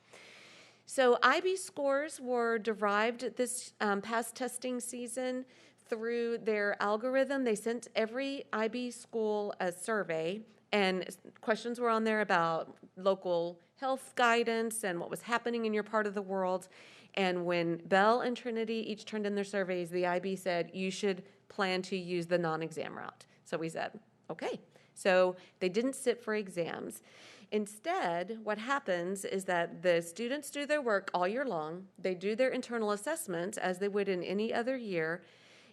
So IB scores were derived this past testing season through their algorithm. They sent every IB school a survey, and questions were on there about local health guidance and what was happening in your part of the world. And when Bell and Trinity each turned in their surveys, the IB said, you should plan to use the non-exam route. So we said, okay. So they didn't sit for exams. Instead, what happens is that the students do their work all year long. They do their internal assessments as they would in any other year.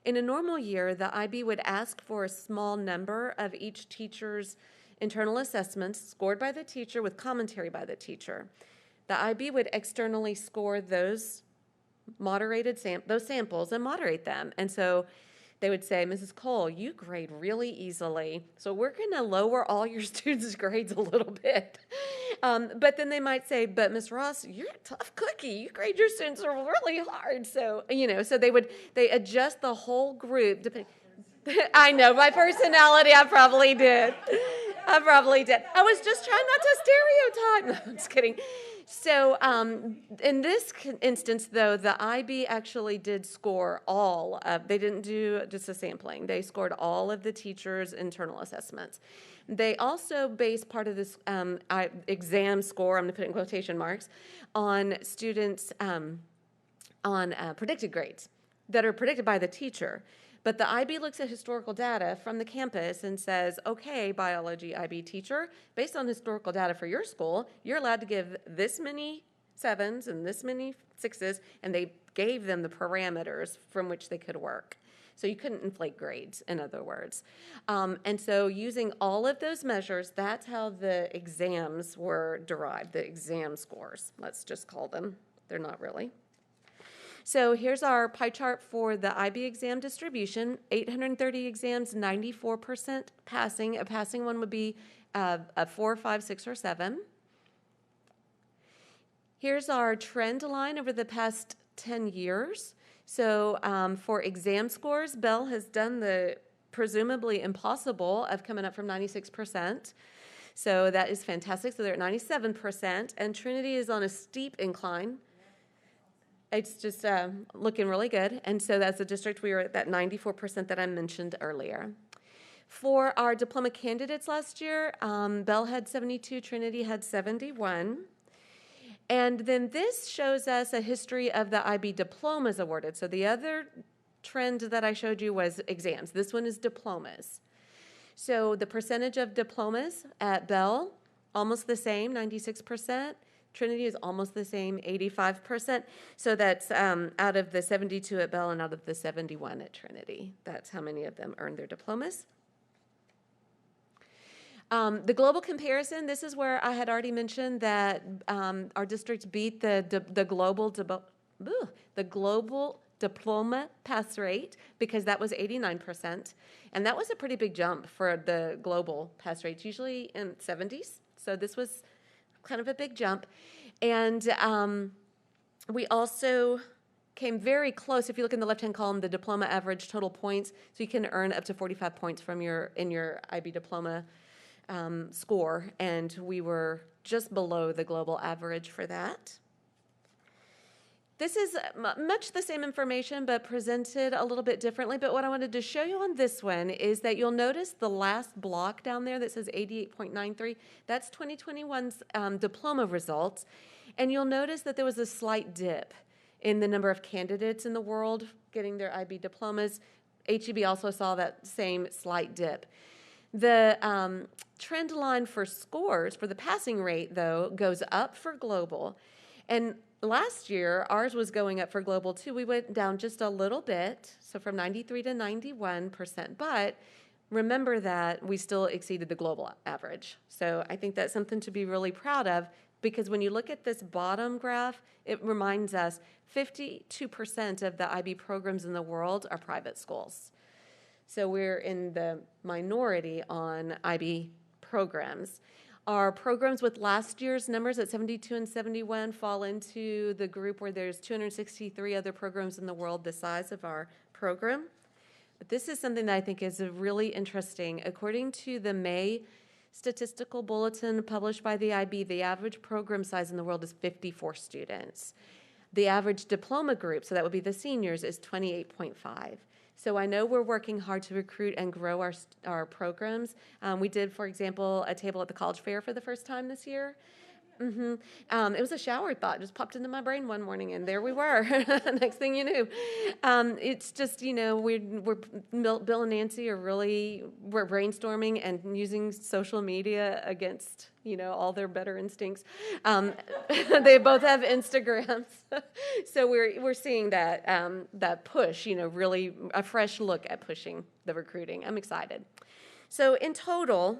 In a normal year, the IB would ask for a small number of each teacher's internal assessments scored by the teacher with commentary by the teacher. The IB would externally score those samples and moderate them. And so they would say, Mrs. Cole, you grade really easily, so we're going to lower all your students' grades a little bit. But then they might say, but Ms. Ross, you're a tough cookie. You grade your students really hard. So, so they adjust the whole group. I know, my personality, I probably did. I was just trying not to stereotype. No, I'm just kidding. So in this instance, though, the IB actually did score all of, they didn't do just a sampling. They scored all of the teachers' internal assessments. They also based part of this exam score, I'm going to put it in quotation marks, on students, on predicted grades that are predicted by the teacher. But the IB looks at historical data from the campus and says, okay, biology IB teacher, based on historical data for your school, you're allowed to give this many 7s and this many 6s, and they gave them the parameters from which they could work. So you couldn't inflate grades, in other words. And so using all of those measures, that's how the exams were derived, the exam scores, let's just call them. They're not really. So here's our pie chart for the IB exam distribution. 830 exams, 94% passing. A passing one would be a 4, 5, 6, or 7. Here's our trend line over the past 10 years. So for exam scores, Bell has done the presumably impossible of coming up from 96%. So that is fantastic. So they're at 97%. And Trinity is on a steep incline. It's just looking really good. And so that's the district we were at that 94% that I mentioned earlier. For our diploma candidates last year, Bell had 72, Trinity had 71. And then this shows us a history of the IB diplomas awarded. So the other trend that I showed you was exams. This one is diplomas. So the percentage of diplomas at Bell almost the same, 96%. Trinity is almost the same, 85%. So that's out of the 72 at Bell and out of the 71 at Trinity. That's how many of them earned their diplomas. The global comparison, this is where I had already mentioned that our district beat the global diploma pass rate because that was 89%. And that was a pretty big jump for the global pass rates, usually in 70s. So this was kind of a big jump. And we also came very close. If you look in the left-hand column, the diploma average total points, so you can earn up to 45 points from your IB diploma score, and we were just below the global average for that. This is much the same information, but presented a little bit differently. But what I wanted to show you on this one is that you'll notice the last block down there that says 88.93. That's 2021's diploma results. And you'll notice that there was a slight dip in the number of candidates in the world getting their IB diplomas. HEB also saw that same slight dip. The trend line for scores, for the passing rate, though, goes up for global. And last year, ours was going up for global, too. We went down just a little bit, so from 93 to 91%. But remember that we still exceeded the global average. So I think that's something to be really proud of, because when you look at this bottom graph, it reminds us 52% of the IB programs in the world are private schools. So we're in the minority on IB programs. Our programs with last year's numbers at 72 and 71 fall into the group where there's 263 other programs in the world the size of our program. But this is something that I think is really interesting. According to the May statistical bulletin published by the IB, the average program size in the world is 54 students. The average diploma group, so that would be the seniors, is 28.5. So I know we're working hard to recruit and grow our programs. We did, for example, a table at the college fair for the first time this year. It was a shower thought. It just popped into my brain one morning, and there we were. Next thing you knew. It's just, Bill and Nancy we're brainstorming and using social media against, all their better instincts. They both have Instagrams. So we're seeing that push, really a fresh look at pushing the recruiting. I'm excited. So in total,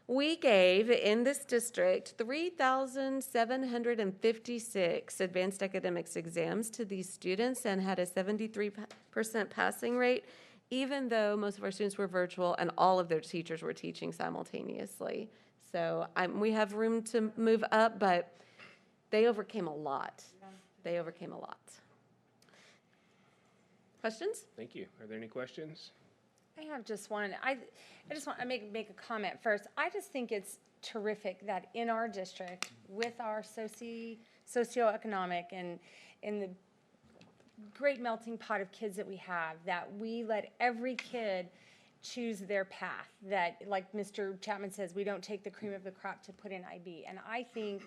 we gave, in this district, 3,756 advanced academics exams to these students and had a 73% passing rate, even though most of our students were virtual and all of their teachers were teaching simultaneously. So we have room to move up, but they overcame a lot. They overcame a lot. Questions? Thank you. Are there any questions? I have just one. I just want to make a comment first. I just think it's terrific that in our district, with our socioeconomic and in the great melting pot of kids that we have, that we let every kid choose their path. That, like Mr. Chapman says, we don't take the cream of the crop to put in IB. And I think,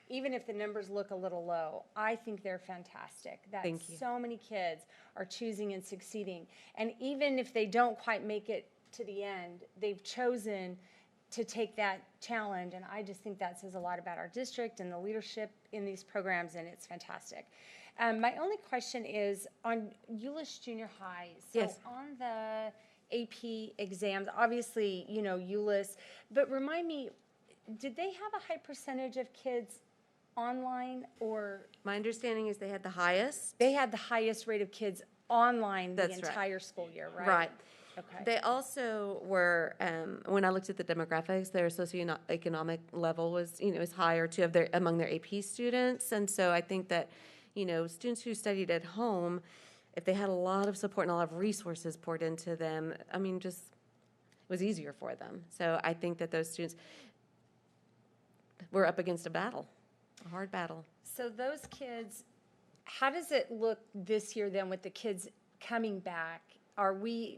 even if the numbers look a little low, I think they're fantastic. That Thank you. So many kids are choosing and succeeding. And even if they don't quite make it to the end, they've chosen to take that challenge. And I just think that says a lot about our district and the leadership in these programs, and it's fantastic. My only question is on Euless Junior High. So Yes. On the AP exams, obviously, Euless, but remind me, did they have a high percentage of kids online, or? My understanding is they had the highest. They had the highest rate of kids online the That's right. entire school year, right? Right. Okay. They also were, when I looked at the demographics, their socioeconomic level was, is higher too among their AP students. And so I think that, students who studied at home, if they had a lot of support and a lot of resources poured into them, it was easier for them. So I think that those students were up against a hard battle. So those kids, how does it look this year then with the kids coming back?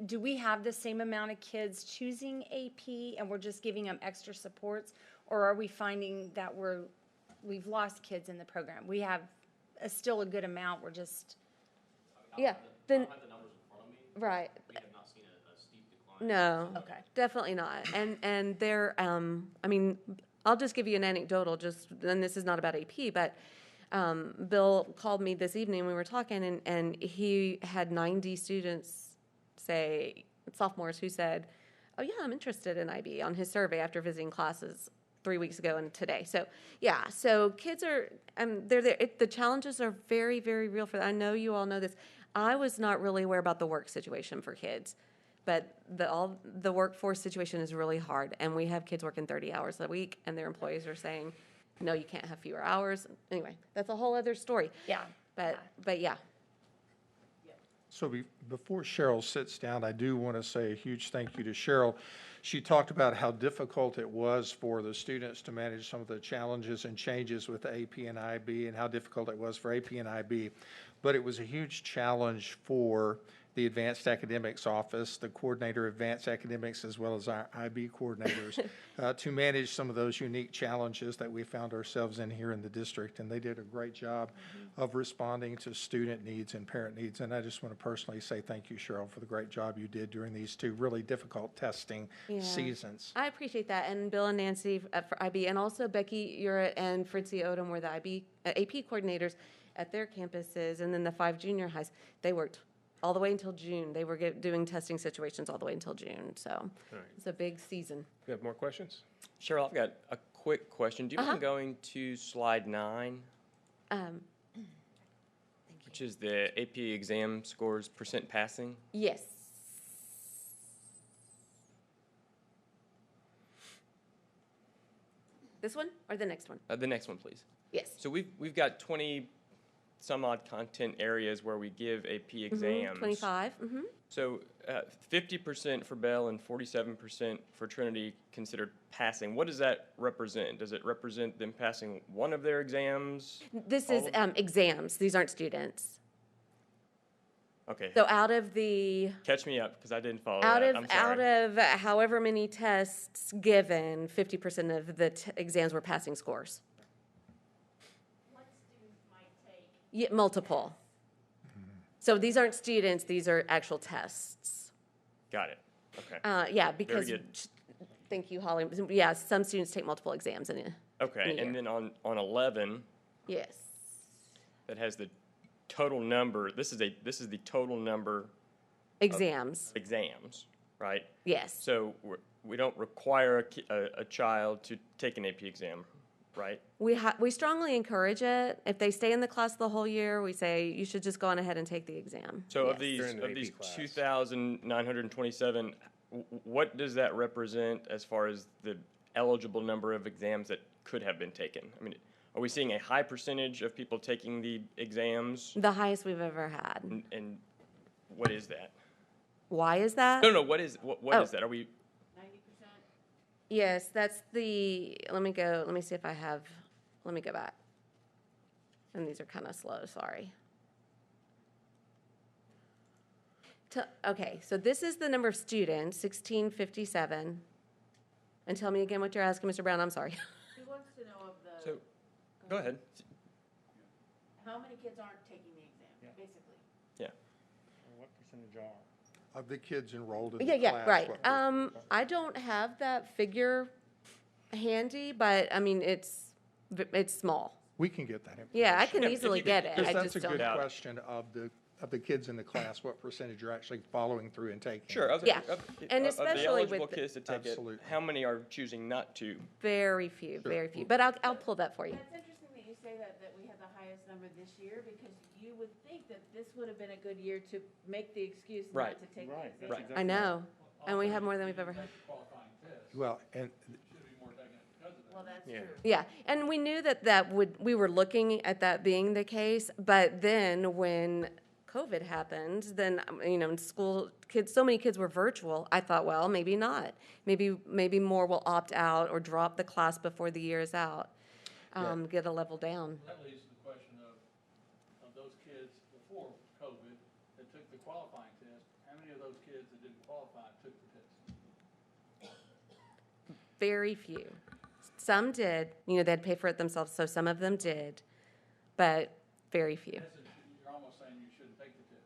Do we have the same amount of kids choosing AP and we're just giving them extra supports, or are we finding that we've lost kids in the program? We have still a good amount. We're just Yeah. I don't have the numbers in front of me. Right. We have not seen a steep decline. No. Okay. Definitely not. And they're, I'll just give you an anecdotal, and this is not about AP, but Bill called me this evening, we were talking, and he had 90 students, sophomores, who said, oh yeah, I'm interested in IB on his survey after visiting classes 3 weeks ago and today. So yeah, so kids are, they're there. The challenges are very, very real for them. I know you all know this. I was not really aware about the work situation for kids, but the workforce situation is really hard. And we have kids working 30 hours a week, and their employees are saying, no, you can't have fewer hours. Anyway, that's a whole other story. Yeah. But yeah. So before Cheryl sits down, I do want to say a huge thank you to Cheryl. She talked about how difficult it was for the students to manage some of the challenges and changes with AP and IB, and how difficult it was for AP and IB. But it was a huge challenge for the Advanced Academics Office, the coordinator of Advanced Academics, as well as our IB coordinators, to manage some of those unique challenges that we found ourselves in here in the district. And they did a great job of responding to student needs and parent needs. And I just want to personally say thank you, Cheryl, for the great job you did during these two really difficult testing seasons. I appreciate that. And Bill and Nancy for IB, and also Becky Ura and Fritzy Odom were the AP coordinators at their campuses. And then the 5 junior highs, they worked all the way until June. They were doing testing situations all the way until June. So it's a big season. You have more questions? Cheryl, I've got a quick question. Do you mind going to slide 9? Which is the AP exam scores percent passing? Yes. This one or the next one? The next one, please. Yes. So we've got 20 some odd content areas where we give AP exams. 25. So 50% for Bell and 47% for Trinity considered passing. What does that represent? Does it represent them passing one of their exams? This is exams. These aren't students. Okay. So out of the Catch me up, because I didn't follow out that. of I'm sorry. out of however many tests given, 50% of the exams were passing scores. Yeah, multiple. So these aren't students, these are actual tests. Got it. Okay. Yeah, because, Very good. thank you, Holly. Yeah, some students take multiple exams in a Okay, year. and then on 11, Yes. that has the total number. This is the total number Exams. of exams, right? Yes. So we don't require a child to take an AP exam, right? We strongly encourage it. If they stay in the class the whole year, we say you should just go on ahead and take the exam. So Yes. of these 2,927, what does that represent as far as the eligible number of exams that could have been taken? I mean, are we seeing a high percentage of people taking the exams? The highest we've ever had. And what is that? Why is that? No, what is that? Are we? Yes, that's the, let me see if I have, let me go back. And these are kind of slow, sorry. Okay, so this is the number of students, 1657. And tell me again what you're asking, Mr. Brown, I'm sorry. He wants to know of the, So, go ahead. how many kids aren't taking the exam, basically? Yeah. What percentage are? Of the kids enrolled in the Yeah, class. right. what I don't have that figure handy, but I mean, it's small. we can get that information. Yeah, I can Yeah, if easily you get could- it. Because I that's just a don't. good Yeah. question of the kids in the class, what percentage are actually following through and taking. Sure. Yeah, and of especially the eligible with the- kids to take Absolutely. it, how many are choosing not to? Very few, very few. But I'll pull that for you. That's interesting that you say that we had the highest number this year, because you would think that this would have been a good year to make the excuse not Right. to take the Right, exam. that's exactly I know, and we have more than we've ever had. Well, and Well, that's Yeah. true. Yeah, and we knew we were looking at that being the case, but then when COVID happened, then, in school, so many kids were virtual, I thought, well, maybe not. Maybe more will opt out or drop the class before the year is out, get a level down. That leads to the question of those kids before COVID that took the qualifying test, how many of those kids that didn't qualify took the test? Very few. Some did, they'd pay for it themselves, so some of them did, but very few. In essence, you're almost saying you shouldn't take the test.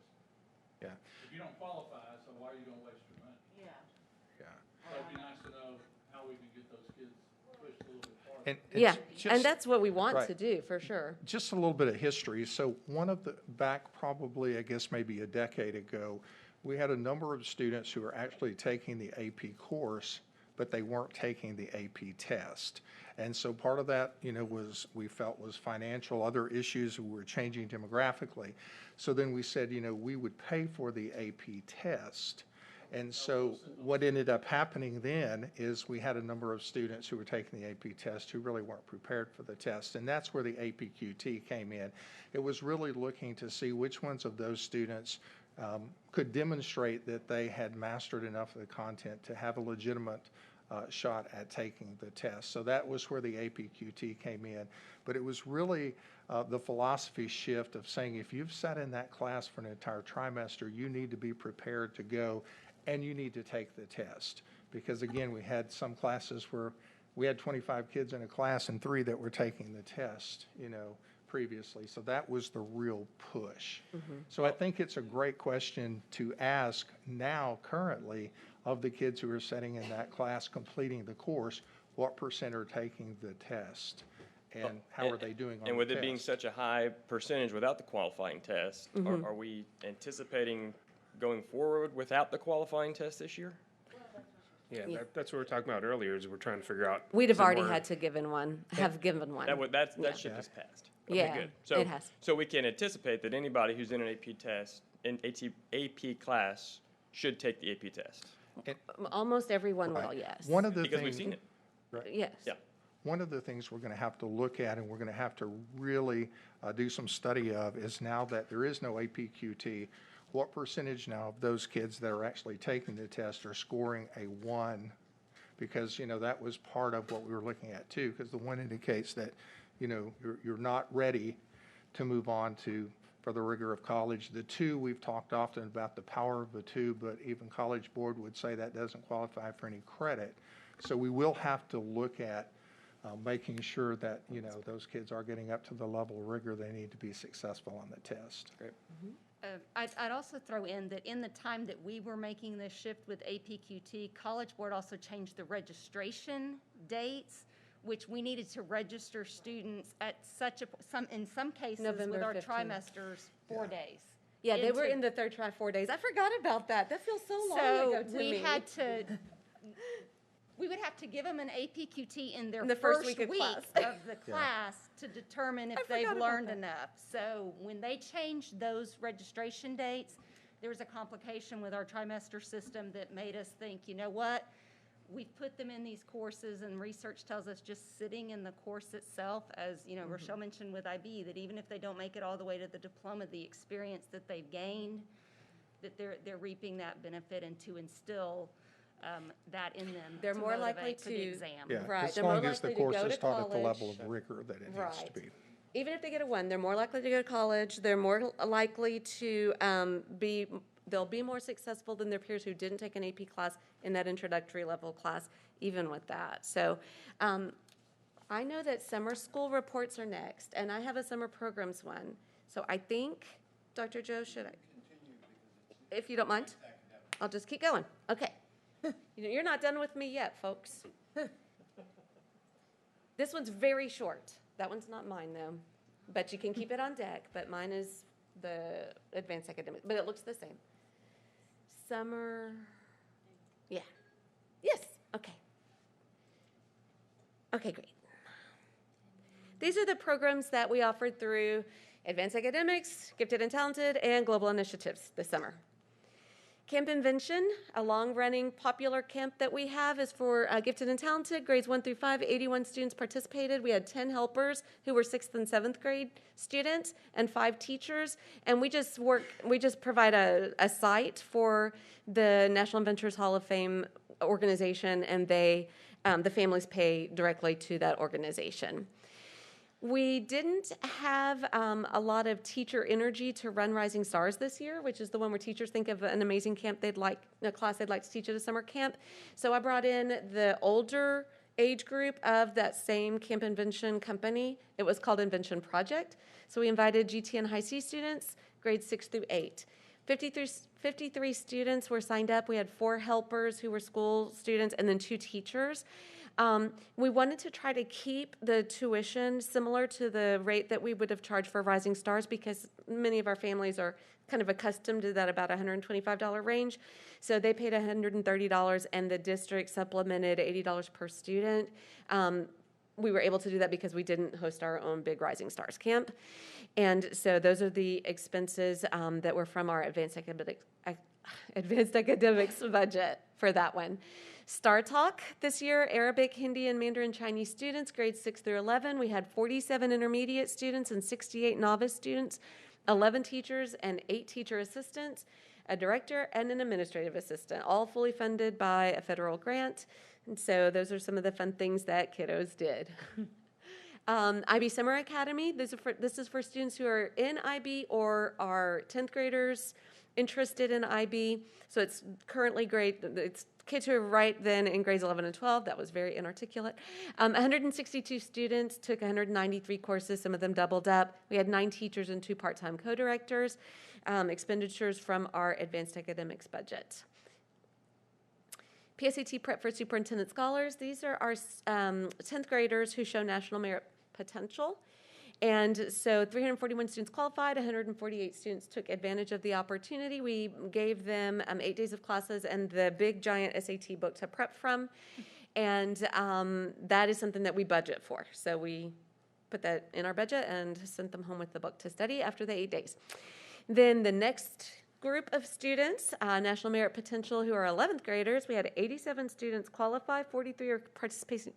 yeah, If you don't qualify, so why are you gonna waste your money? Yeah. yeah. So it'd be nice to know how we can get those kids pushed a little bit farther. And Yeah, just- and that's what we want right. to do, for sure. Just a little bit of history. So back probably, I guess maybe a decade ago, we had a number of students who were actually taking the AP course, but they weren't taking the AP test. And so part of that, we felt was financial, other issues were changing demographically. So then we said, we would pay for the AP test. And so what ended up happening then is we had a number of students who were taking the AP test who really weren't prepared for the test. And that's where the APQT came in. It was really looking to see which ones of those students could demonstrate that they had mastered enough of the content to have a legitimate shot at taking the test. So that was where the APQT came in. But it was really the philosophy shift of saying if you've sat in that class for an entire trimester, you need to be prepared to go and you need to take the test. Because again, we had some classes where we had 25 kids in a class and 3 that were taking the test, previously. So that was the real push. So I think it's a great question to ask now currently of the kids who are sitting in that class completing the course, what percent are taking the test? And how are they doing on the test? And with it being such a high percentage without the qualifying test, are we anticipating going forward without the qualifying test this year? Yeah, that's what we were talking about earlier, is we're trying to figure out. We'd have is it already more- had to given one. That ship has passed. Okay, Yeah, good. So, it has. So we can anticipate that anybody who's in an AP test, in AP class, should take the AP test. Almost everyone will, Right. yes. One of the Because we've things, seen it. Yes. Yeah. one of the things we're going to have to look at and we're going to have to really do some study of is now that there is no APQT, what percentage now of those kids that are actually taking the test are scoring a 1? Because, that was part of what we were looking at too, because the 1 indicates that, you're not ready to move on for the rigor of college. The 2, we've talked often about the power of the 2, but even College Board would say that doesn't qualify for any credit. So we will have to look at making sure that, those kids are getting up to the level of rigor they need to be successful on the test. Great. I'd also throw in that in the time that we were making this shift with APQT, College Board also changed the registration dates, which we needed to register students at in some cases November with our 15th. trimesters, 4 days. Yeah, they were into- in the third try 4 days. I forgot about that. That feels so long ago to me. We would have to give them an APQT in their In the first week of class. of the class to determine if they've forgot about learned that. enough. So when they changed those registration dates, there was a complication with our trimester system that made us think, you know what? We've put them in these courses, and research tells us just sitting in the course itself, as Rochelle mentioned with IB, that even if they don't make it all the way to the diploma, the experience that they've gained, that they're reaping that benefit, and to instill that in them. They're to more likely motivate for the to- exam. Yeah, Right, as they're more long as the likely to course go is to taught at the level college. of rigor that it needs to Right. be. Even if they get a 1, they're more likely to go to college. They're more likely to they'll be more successful than their peers who didn't take an AP class in that introductory level class, even with that. So I know that summer school reports are next, and I have a summer programs one. So I think, Dr. Joe, should I? If you don't mind, I'll just keep going. Okay. You're not done with me yet, folks. This one's very short. That one's not mine, though. But you can keep it on deck, but mine is the advanced academic, but it looks the same. Summer, yeah. Yes, okay. Okay, great. These are the programs that we offered through Advanced Academics, Gifted and Talented, and Global Initiatives this summer. Camp Invention, a long-running popular camp that we have, is for Gifted and Talented, grades 1 through 5. 81 students participated. We had 10 helpers who were 6th and 7th grade students and 5 teachers. And we just provide a site for the National Inventors Hall of Fame organization, and the families pay directly to that organization. We didn't have a lot of teacher energy to run Rising Stars this year, which is the one where teachers think of an amazing camp a class they'd like to teach at a summer camp. So I brought in the older age group of that same Camp Invention company. It was called Invention Project. So we invited GT and High C students, grades 6 through 8. 53 students were signed up. We had 4 helpers who were school students and then 2 teachers. We wanted to try to keep the tuition similar to the rate that we would have charged for Rising Stars because many of our families are kind of accustomed to that about $125 range. So they paid $130 and the district supplemented $80 per student. We were able to do that because we didn't host our own big Rising Stars camp. And so those are the expenses that were from our advanced academics budget for that one. Star Talk this year, Arabic, Hindi, and Mandarin Chinese students, grades 6 through 11. We had 47 intermediate students and 68 novice students, 11 teachers and 8 teacher assistants, a director, and an administrative assistant, all fully funded by a federal grant. And so those are some of the fun things that kiddos did. IB Summer Academy, this is for students who are in IB or are 10th graders interested in IB. So it's currently it's kids who are right then in grades 11 and 12. That was very inarticulate. 162 students took 193 courses, some of them doubled up. We had 9 teachers and 2 part-time co-directors. Expenditures from our advanced academics budget. PSAT Prep for Superintendent Scholars. These are our 10th graders who show national merit potential. And so 341 students qualified, 148 students took advantage of the opportunity. We gave them 8 days of classes and the big giant SAT book to prep from. And that is something that we budget for. So we put that in our budget and sent them home with the book to study after the 8 days. Then the next group of students, National Merit Potential, who are 11th graders. We had 87 students qualify, 43 are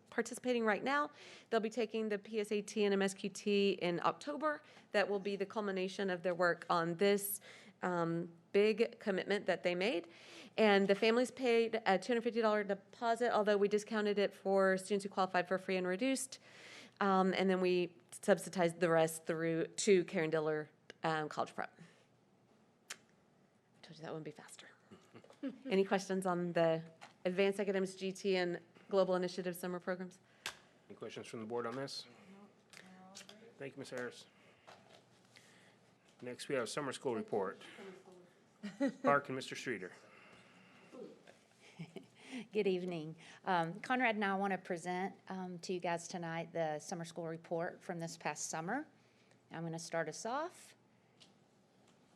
participating right now. They'll be taking the PSAT and MSQT in October. That will be the culmination of their work on this big commitment that they made. And the families paid a $250 deposit, although we discounted it for students who qualified for free and reduced. And then we subsidized the rest through to Karen Diller College Prep. That would be faster. Any questions on the Advanced Academics GT and Global Initiative summer programs? Any questions from the board on this? Thank you, Ms. Harris. Next, we have a summer school report. Clark and Mr. Streeter. Good evening. Conrad and I want to present to you guys tonight the summer school report from this past summer. I'm going to start us off.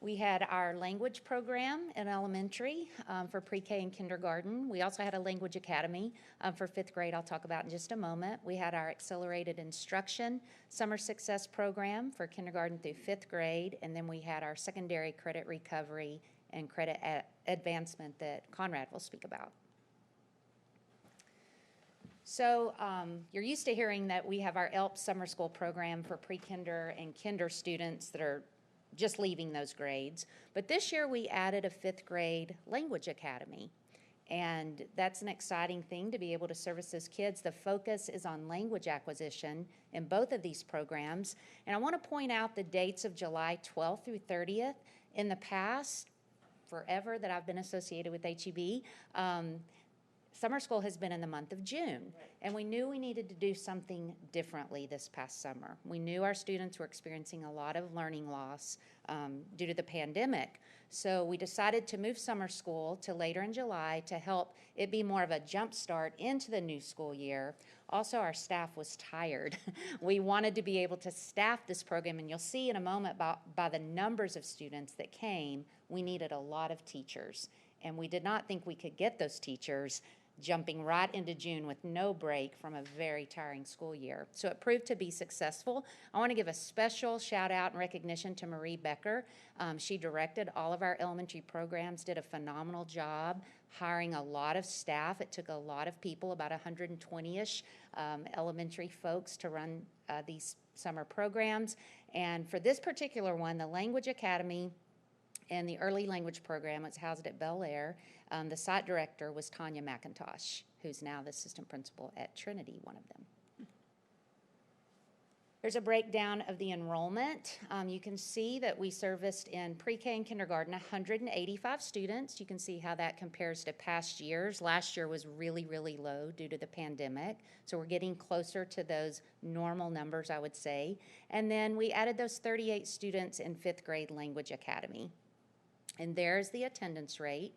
We had our language program in elementary for pre-K and kindergarten. We also had a language academy for 5th grade I'll talk about in just a moment. We had our accelerated instruction summer success program for kindergarten through 5th grade. And then we had our secondary credit recovery and credit advancement that Conrad will speak about. So you're used to hearing that we have our ELP summer school program for pre-kinder and kinder students that are just leaving those grades. But this year we added a 5th grade language academy. And that's an exciting thing to be able to service those kids. The focus is on language acquisition in both of these programs. And I want to point out the dates of July 12th through 30th. In the past, forever that I've been associated with HEB, summer school has been in the month of June, and we knew we needed to do something differently this past summer. We knew our students were experiencing a lot of learning loss due to the pandemic, so we decided to move summer school to later in July to help it be more of a jump start into the new school year. Also, our staff was tired. We wanted to be able to staff this program, and you'll see in a moment by the numbers of students that came, we needed a lot of teachers, and we did not think we could get those teachers jumping right into June with no break from a very tiring school year. So it proved to be successful. I want to give a special shout out and recognition to Marie Becker. She directed all of our elementary programs, did a phenomenal job hiring a lot of staff. It took a lot of people, about 120-ish elementary folks to run these summer programs. And for this particular one, the Language Academy and the early language program was housed at Bel Air. The site director was Tanya McIntosh, who's now the assistant principal at Trinity, one of them. There's a breakdown of the enrollment. You can see that we serviced in pre-K and kindergarten 185 students. You can see how that compares to past years. Last year was really, really low due to the pandemic. So we're getting closer to those normal numbers, I would say. And then we added those 38 students in 5th grade language academy. And there's the attendance rate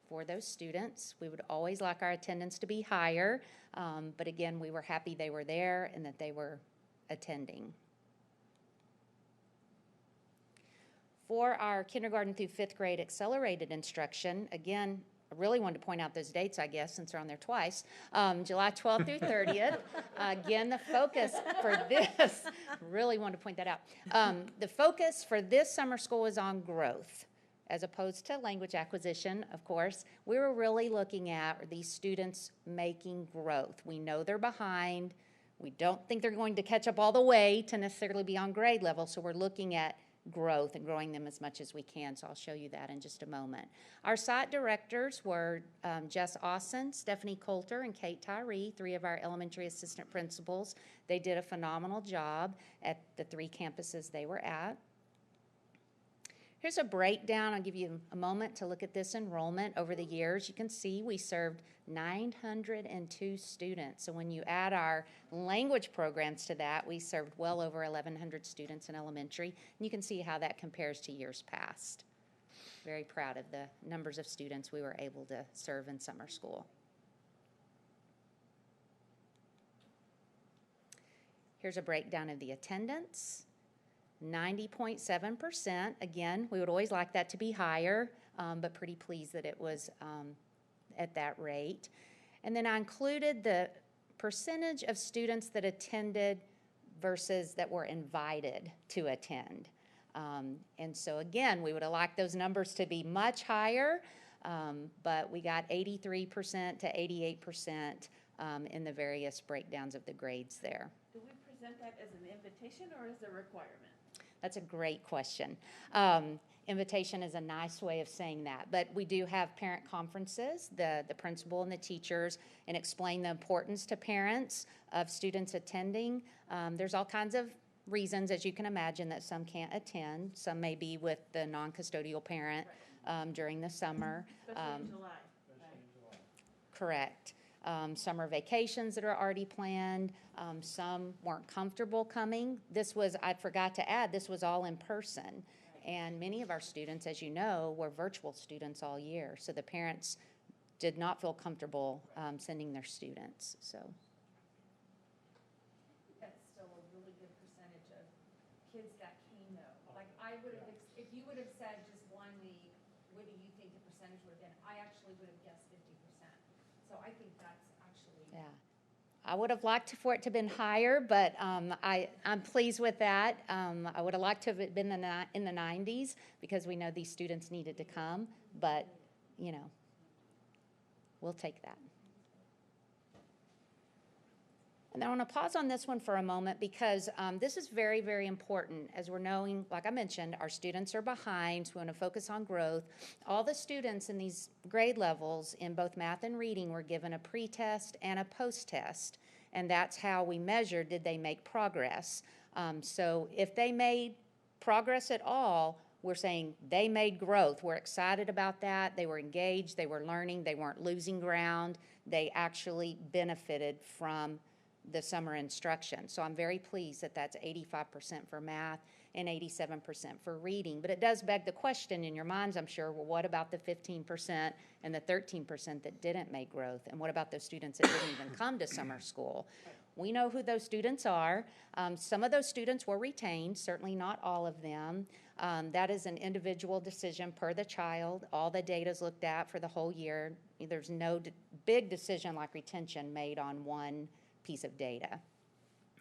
for those students. We would always like our attendance to be higher, but again, we were happy they were there and that they were attending. For our kindergarten through fifth grade accelerated instruction, again, I really wanted to point out those dates, I guess, since they're on there twice. July 12th through 30th. Again, the focus for this, really wanted to point that out. The focus for this summer school is on growth, as opposed to language acquisition, of course. We were really looking at these students making growth. We know they're behind. We don't think they're going to catch up all the way to necessarily be on grade level, so we're looking at growth and growing them as much as we can, so I'll show you that in just a moment. Our site directors were Jess Austin, Stephanie Coulter, and Kate Tyree, 3 of our elementary assistant principals. They did a phenomenal job at the 3 campuses they were at. Here's a breakdown. I'll give you a moment to look at this enrollment over the years. You can see we served 902 students. So when you add our language programs to that, we served well over 1,100 students in elementary. And you can see how that compares to years past. Very proud of the numbers of students we were able to serve in summer school. Here's a breakdown of the attendance. 90.7%. Again, we would always like that to be higher, but pretty pleased that it was at that rate. And then I included the percentage of students that attended versus that were invited to attend. And so again, we would have liked those numbers to be much higher, but we got 83% to 88% in the various breakdowns of the grades there. Do we present that as an invitation or as a requirement? That's a great question. Invitation is a nice way of saying that, but we do have parent conferences, the principal and the teachers, and explain the importance to parents of students attending. There's all kinds of reasons, as you can imagine, that some can't attend. Some may be with the non-custodial parent during the summer. Especially in July. Correct. Summer vacations that are already planned. Some weren't comfortable coming. This was, I forgot to add, this was all in person. And many of our students, as you know, were virtual students all year. So the parents did not feel comfortable sending their students, so. That's still a really good percentage of kids that came though. Like I would have, if you would have said just 1 week, what do you think the percentage would have been? I actually would have guessed 50%. So I think that's actually. Yeah. I would have liked for it to have been higher, but I'm pleased with that. I would have liked to have been in the 90s because we know these students needed to come, but, you know, we'll take that. And I want to pause on this one for a moment because this is very, very important as we're knowing, like I mentioned, our students are behind, so we want to focus on growth. All the students in these grade levels in both math and reading were given a pre-test and a post-test, and that's how we measured did they make progress. So if they made progress at all, we're saying they made growth. We're excited about that. They were engaged, they were learning, they weren't losing ground. They actually benefited from the summer instruction. So I'm very pleased that that's 85% for math and 87% for reading. But it does beg the question in your minds, I'm sure, well, what about the 15% and the 13% that didn't make growth? And what about those students that didn't even come to summer school? We know who those students are. Some of those students were retained, certainly not all of them. That is an individual decision per the child. All the data is looked at for the whole year. There's no big decision like retention made on one piece of data.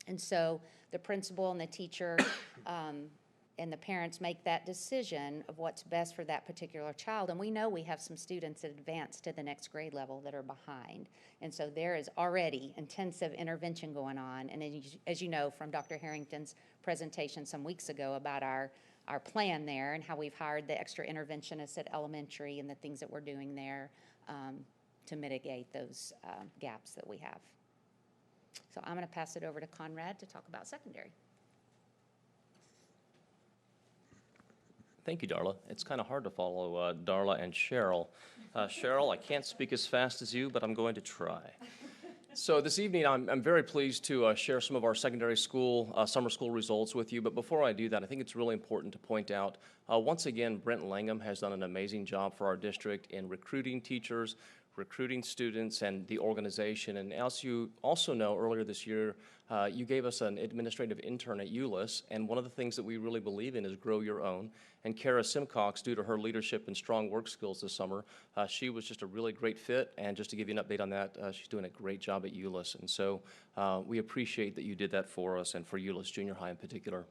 And so the principal and the teacher and the parents make that decision of what's best for that particular child. And we know we have some students that advance to the next grade level that are behind. And so there is already intensive intervention going on. And as you know from Dr. Harrington's presentation some weeks ago about our plan there and how we've hired the extra interventionists at elementary and the things that we're doing there to mitigate those gaps that we have. So I'm going to pass it over to Conrad to talk about secondary. Thank you, Darla. It's kind of hard to follow Darla and Cheryl. Cheryl, I can't speak as fast as you, but I'm going to try. So this evening, I'm very pleased to share some of our secondary school, summer school results with you. But before I do that, I think it's really important to point out, once again, Brent Langham has done an amazing job for our district in recruiting teachers, recruiting students, and the organization. And as you also know, earlier this year, you gave us an administrative intern at Hurst-Euless, and one of the things that we really believe in is grow your own. And Kara Simcox, due to her leadership and strong work skills this summer, she was just a really great fit. And just to give you an update on that, she's doing a great job at Hurst-Euless. And so we appreciate that you did that for us and for Hurst-Euless Junior High in particular.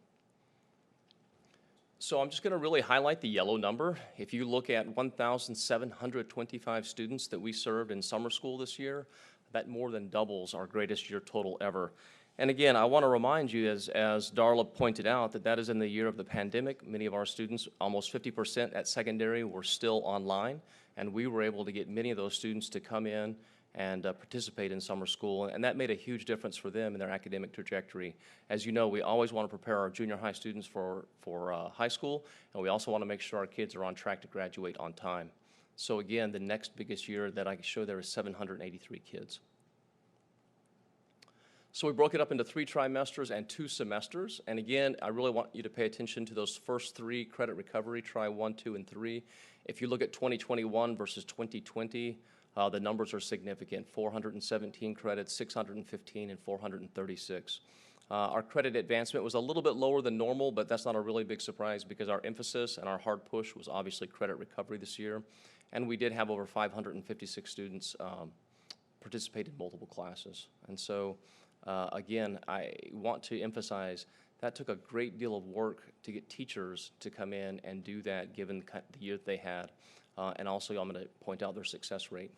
So I'm just going to really highlight the yellow number. If you look at 1,725 students that we served in summer school this year, that more than doubles our greatest year total ever. And again, I want to remind you, as Darla pointed out, that is in the year of the pandemic. Many of our students, almost 50% at secondary, were still online, and we were able to get many of those students to come in and participate in summer school, and that made a huge difference for them in their academic trajectory. As you know, we always want to prepare our junior high students for high school, and we also want to make sure our kids are on track to graduate on time. So again, the next biggest year that I can show there is 783 kids. So we broke it up into 3 trimesters and 2 semesters, and again, I really want you to pay attention to those first 3 credit recovery, try 1, 2, and 3. If you look at 2021 versus 2020, the numbers are significant: 417 credits, 615, and 436. Our credit advancement was a little bit lower than normal, but that's not a really big surprise because our emphasis and our hard push was obviously credit recovery this year. And we did have over 556 students participate in multiple classes. And so, again, I want to emphasize that took a great deal of work to get teachers to come in and do that given the year that they had. And also, I'm going to point out their success rate.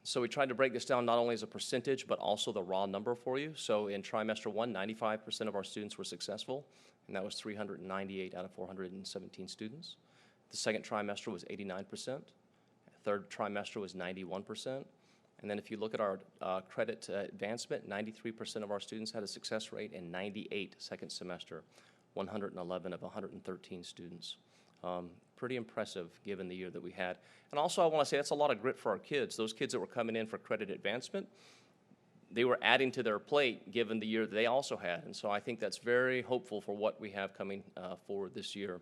So we tried to break this down not only as a percentage, but also the raw number for you. So in trimester 1, 95% of our students were successful, and that was 398 out of 417 students. The second trimester was 89%. Third trimester was 91%. And then if you look at our credit advancement, 93% of our students had a success rate, and 98 second semester, 111 of 113 students. Pretty impressive given the year that we had. And also I want to say that's a lot of grit for our kids. Those kids that were coming in for credit advancement, they were adding to their plate given the year that they also had. And so I think that's very hopeful for what we have coming forward this year.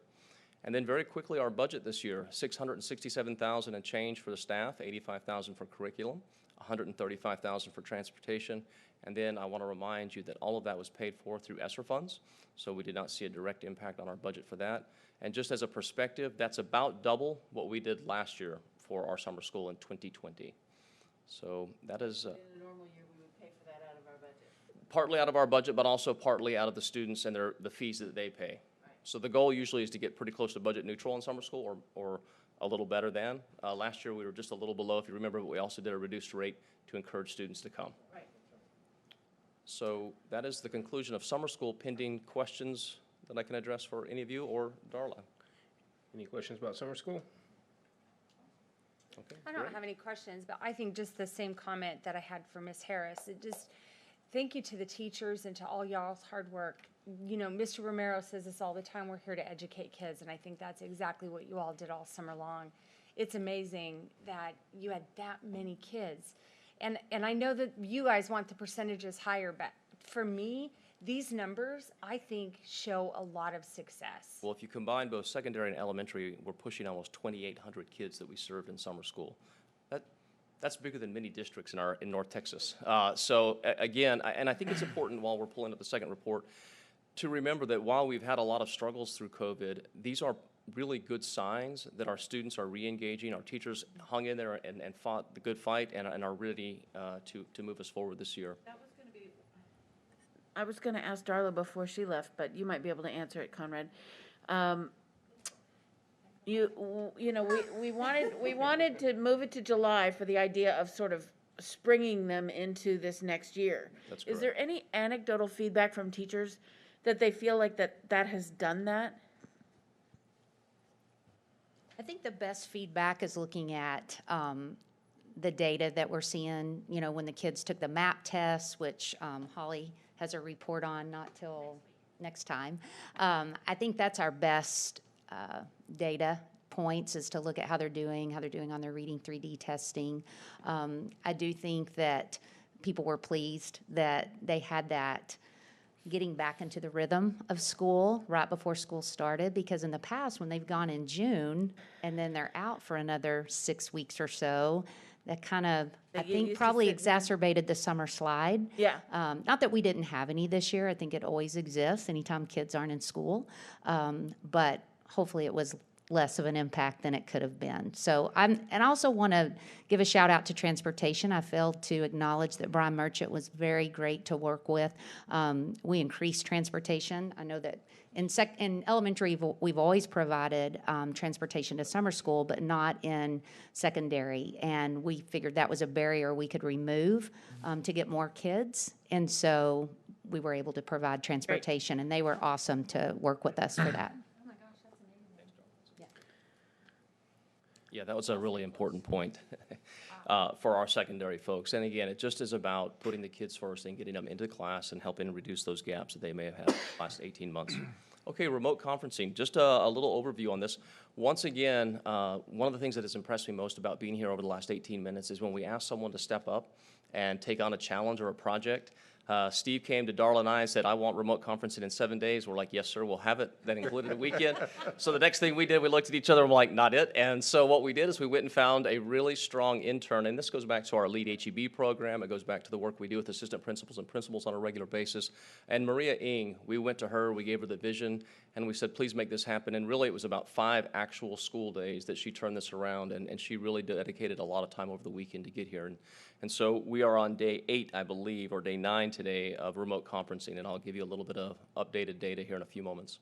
And then very quickly, our budget this year, $667,000 and change for the staff, $85,000 for curriculum, $135,000 for transportation. And then I want to remind you that all of that was paid for through ESSER funds, so we did not see a direct impact on our budget for that. And just as a perspective, that's about double what we did last year for our summer school in 2020. So that is... in a normal year, we would pay for that out of our budget. Partly out of our budget, but also partly out of the students and the fees that they pay. Right. So the goal usually is to get pretty close to budget neutral in summer school or a little better than. Last year we were just a little below, if you remember, but we also did a reduced rate to encourage students to come. Right. So that is the conclusion of summer school. Pending questions that I can address for any of you or Darla. Any questions about summer school? Okay, I don't have any questions, but I think just the same comment that I had for Ms. Harris. It just, thank you to the teachers and to all y'all's hard work. You know, Mr. Romero says this all the time, we're here to educate kids, and I think that's exactly what you all did all summer long. It's amazing that you had that many kids. And I know that you guys want the percentages higher, but for me, these numbers, I think, show a lot of success. Well, if you combine both secondary and elementary, we're pushing almost 2,800 kids that we served in summer school. That's bigger than many districts in North Texas. So again, and I think it's important while we're pulling up the second report to remember that while we've had a lot of struggles through COVID, these are really good signs that our students are re-engaging. Our teachers hung in there and fought the good fight and are ready to move us forward this year. I was going to ask Darla before she left, but you might be able to answer it, Conrad. You know, we wanted to move it to July for the idea of sort of springing them into this next year. That's correct. Is there any anecdotal feedback from teachers that they feel like that has done that? I think the best feedback is looking at the data that we're seeing, you know, when the kids took the MAP test, which Holly has a report on, not till next time. I think that's our best data points, is to look at how they're doing on their reading 3D testing. I do think that people were pleased that they had that getting back into the rhythm of school right before school started, because in the past, when they've gone in June and then they're out for another 6 weeks or so, that kind of, I They get think, used to probably sitting there. exacerbated the summer slide. Yeah. Not that we didn't have any this year. I think it always exists anytime kids aren't in school. But hopefully it was less of an impact than it could have been. So and I also want to give a shout out to transportation. I failed to acknowledge that Brian Merchant was very great to work with. We increased transportation. I know that in elementary, we've always provided transportation to summer school, but not in secondary. And we figured that was a barrier we could remove to get more kids. And so we were able to provide transportation, and they were awesome to work with us for that. Yeah, that was a really important point for our secondary folks. And again, it just is about putting the kids first and getting them into class and helping reduce those gaps that they may have had the last 18 months. Okay, remote conferencing, just a little overview on this. Once again, one of the things that has impressed me most about being here over the last 18 minutes is when we ask someone to step up and take on a challenge or a project. Steve came to Darla and I and said, I want remote conferencing in 7 days. We're like, yes, sir, we'll have it. That included a weekend. So the next thing we did, we looked at each other and we're like, not it. And so what we did is we went and found a really strong intern. And this goes back to our LEAD HEB program. It goes back to the work we do with assistant principals and principals on a regular basis. And Maria Ng, we went to her, we gave her the vision, and we said, please make this happen. And really, it was about 5 actual school days that she turned this around. And she really dedicated a lot of time over the weekend to get here. And so we are on day 8, I believe, or day 9 today of remote conferencing, and I'll give you a little bit of updated data here in a few moments.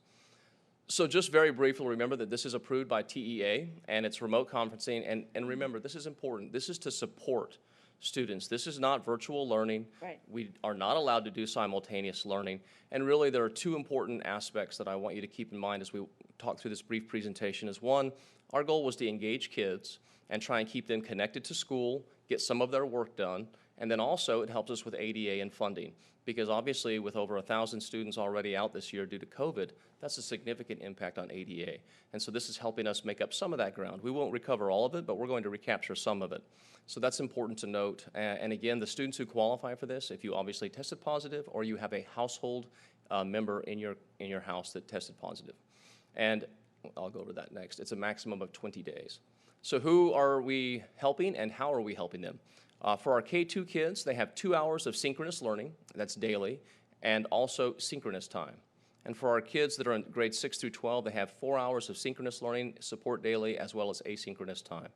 So just very briefly, remember that this is approved by TEA, and it's remote conferencing, and remember, this is important. This is to support students. This is not virtual learning. Right. We are not allowed to do simultaneous learning, and really there are 2 important aspects that I want you to keep in mind as we talk through this brief presentation. Is one, our goal was to engage kids and try and keep them connected to school, get some of their work done, and then also it helps us with ADA and funding, because obviously with over 1,000 students already out this year due to COVID, that's a significant impact on ADA. And so this is helping us make up some of that ground. We won't recover all of it, but we're going to recapture some of it. So that's important to note. And again, the students who qualify for this, if you obviously tested positive or you have a household member in your house that tested positive. And I'll go over that next. It's a maximum of 20 days. So who are we helping and how are we helping them? For our K2 kids, they have 2 hours of synchronous learning, that's daily, and also synchronous time. And for our kids that are in grades 6 through 12, they have 4 hours of synchronous learning support daily as well as asynchronous time.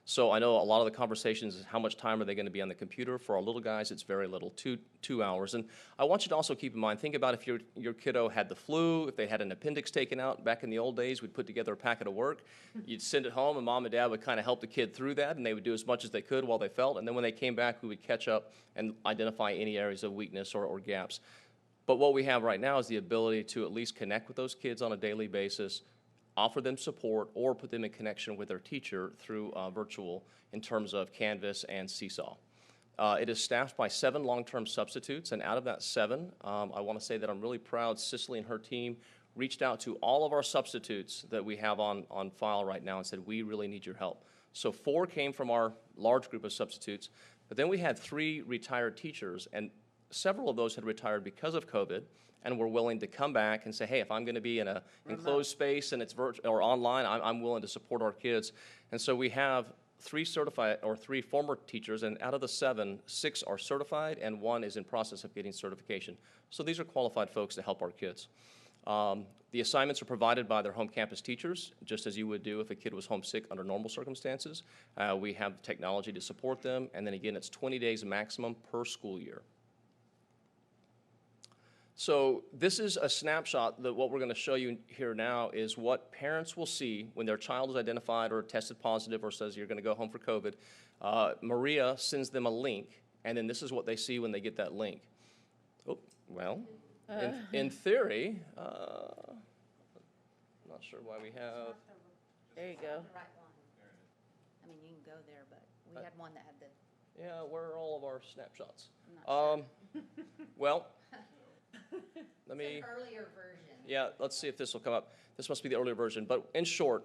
So I know a lot of the conversations is how much time are they going to be on the computer. For our little guys, it's very little, two hours. And I want you to also keep in mind, think about if your kiddo had the flu, if they had an appendix taken out. Back in the old days, we'd put together a packet of work. You'd send it home, and mom and dad would kind of help the kid through that, and they would do as much as they could while they felt. And then when they came back, we would catch up and identify any areas of weakness or gaps. But what we have right now is the ability to at least connect with those kids on a daily basis, offer them support, or put them in connection with their teacher through virtual in terms of Canvas and Seesaw. It is staffed by 7 long-term substitutes, and out of that 7, I want to say that I'm really proud Cicely and her team reached out to all of our substitutes that we have on file right now and said, we really need your help. So 4 came from our large group of substitutes, but then we had 3 retired teachers, and several of those had retired because of COVID, and were willing to come back and say, hey, if I'm going to be in an enclosed space and it's virtual or online, I'm willing to support our kids. And so we have 3 certified or 3 former teachers, and out of the 7, 6 are certified and 1 is in process of getting certification. So these are qualified folks to help our kids. The assignments are provided by their home campus teachers, just as you would do if a kid was homesick under normal circumstances. We have technology to support them, and then again, it's 20 days maximum per school year. So this is a snapshot that what we're going to show you here now is what parents will see when their child is identified or tested positive or says you're going to go home for COVID. Maria sends them a link, and then this is what they see when they get that link. Oh, well, in theory, I'm not sure why we have. There you go. I mean, you can go there, but we had one that had the. Yeah, where are all of our snapshots? I'm not sure. Well. Let me. It's an earlier version. Yeah, let's see if this will come up. This must be the earlier version. But in short,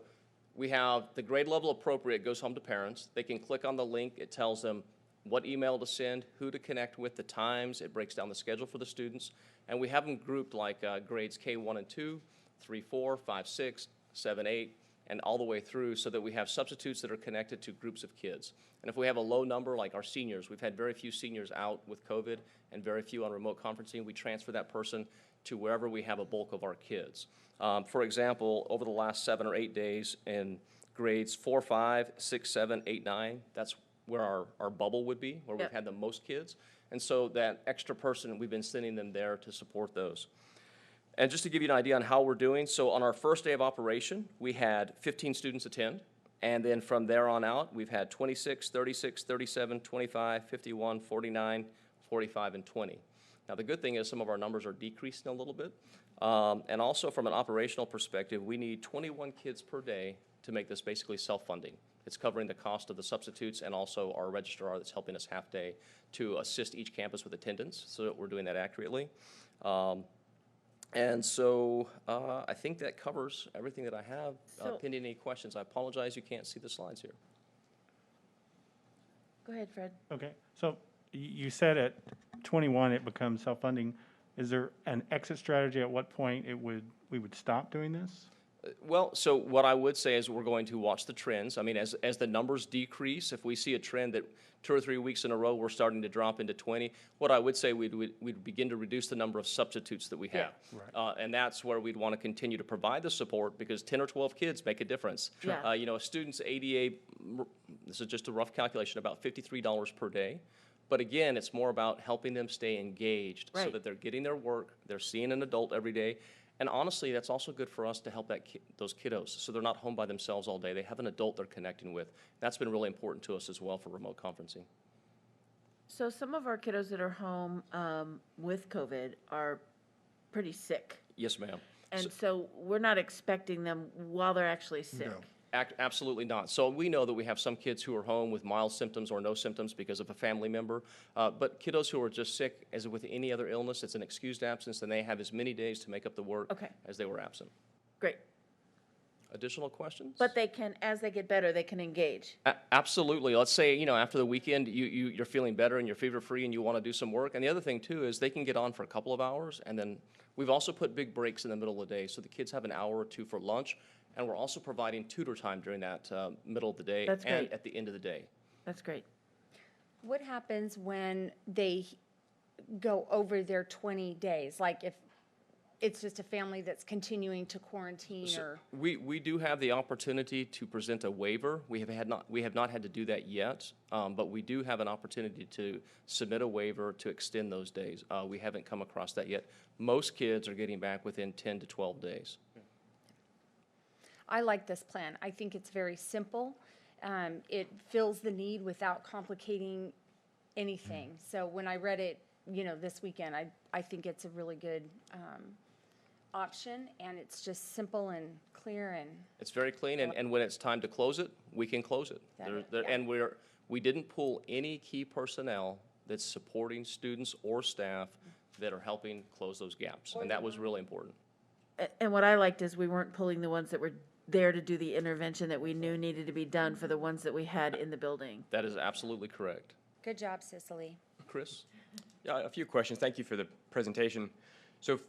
we have the grade level appropriate goes home to parents. They can click on the link. It tells them what email to send, who to connect with, the times. It breaks down the schedule for the students. And we have them grouped like grades K1 and 2, 3, 4, 5, 6, 7, 8, and all the way through, so that we have substitutes that are connected to groups of kids. And if we have a low number, like our seniors, we've had very few seniors out with COVID and very few on remote conferencing, we transfer that person to wherever we have a bulk of our kids. For example, over the last 7 or 8 days in grades 4, 5, 6, 7, 8, 9, that's where our bubble would be, where we've had the most kids. And so that extra person, we've been sending them there to support those. And just to give you an idea on how we're doing, so on our first day of operation, we had 15 students attend. And then from there on out, we've had 26, 36, 37, 25, 51, 49, 45, and 20. Now, the good thing is some of our numbers are decreasing a little bit. And also from an operational perspective, we need 21 kids per day to make this basically self-funding. It's covering the cost of the substitutes and also our registrar that's helping us half-day to assist each campus with attendance, so that we're doing that accurately. And so I think that covers everything that I have. Pending any questions, I apologize you can't see the slides here. Go ahead, Fred. Okay, so you said at 21 it becomes self-funding. Is there an exit strategy at what point we would stop doing this? Well, so what I would say is we're going to watch the trends. I mean, as the numbers decrease, if we see a trend that 2 or 3 weeks in a row we're starting to drop into 20, what I would say we'd begin to reduce the number of substitutes that we have. Yeah, right. And that's where we'd want to continue to provide the support, because 10 or 12 kids make a difference. Yeah. You know, a student's ADA, this is just a rough calculation, about $53 per day. But again, it's more about helping them stay engaged so that they're getting their work, they're seeing an adult every day. And honestly, that's also good for us to help those kiddos, so they're not home by themselves all day. They have an adult they're connecting with. That's been really important to us as well for remote conferencing. So some of our kiddos that are home with COVID are pretty sick. Yes, ma'am. And so we're not expecting them while they're actually sick. Absolutely not. So we know that we have some kids who are home with mild symptoms or no symptoms because of a family member. But kiddos who are just sick, as with any other illness, it's an excused absence, and they have as many days to make up the work as they were absent. Great. Additional questions? But they can, as they get better, they can engage. Absolutely. Let's say, you know, after the weekend, you're feeling better and you're fever-free and you want to do some work. And the other thing, too, is they can get on for a couple of hours. And then we've also put big breaks in the middle of the day, so the kids have an hour or two for lunch. And we're also providing tutor time during that middle of the day and at the end of the day. That's great. What happens when they go over their 20 days? Like if it's just a family that's continuing to quarantine or? We do have the opportunity to present a waiver. We have not had to do that yet, but we do have an opportunity to submit a waiver to extend those days. We haven't come across that yet. Most kids are getting back within 10 to 12 days. I like this plan. I think it's very simple. It fills the need without complicating anything. So when I read it, you know, this weekend, I think it's a really good option, and it's just simple and clear. And it's very clean, and when it's time to close it, we can close it. And we didn't pull any key personnel that's supporting students or staff that are helping close those gaps, and that was really important. And what I liked is we weren't pulling the ones that were there to do the intervention that we knew needed to be done for the ones that we had in the building. That is absolutely correct. Good job, Cicely. Chris? Yeah, a few questions. Thank you for the presentation. So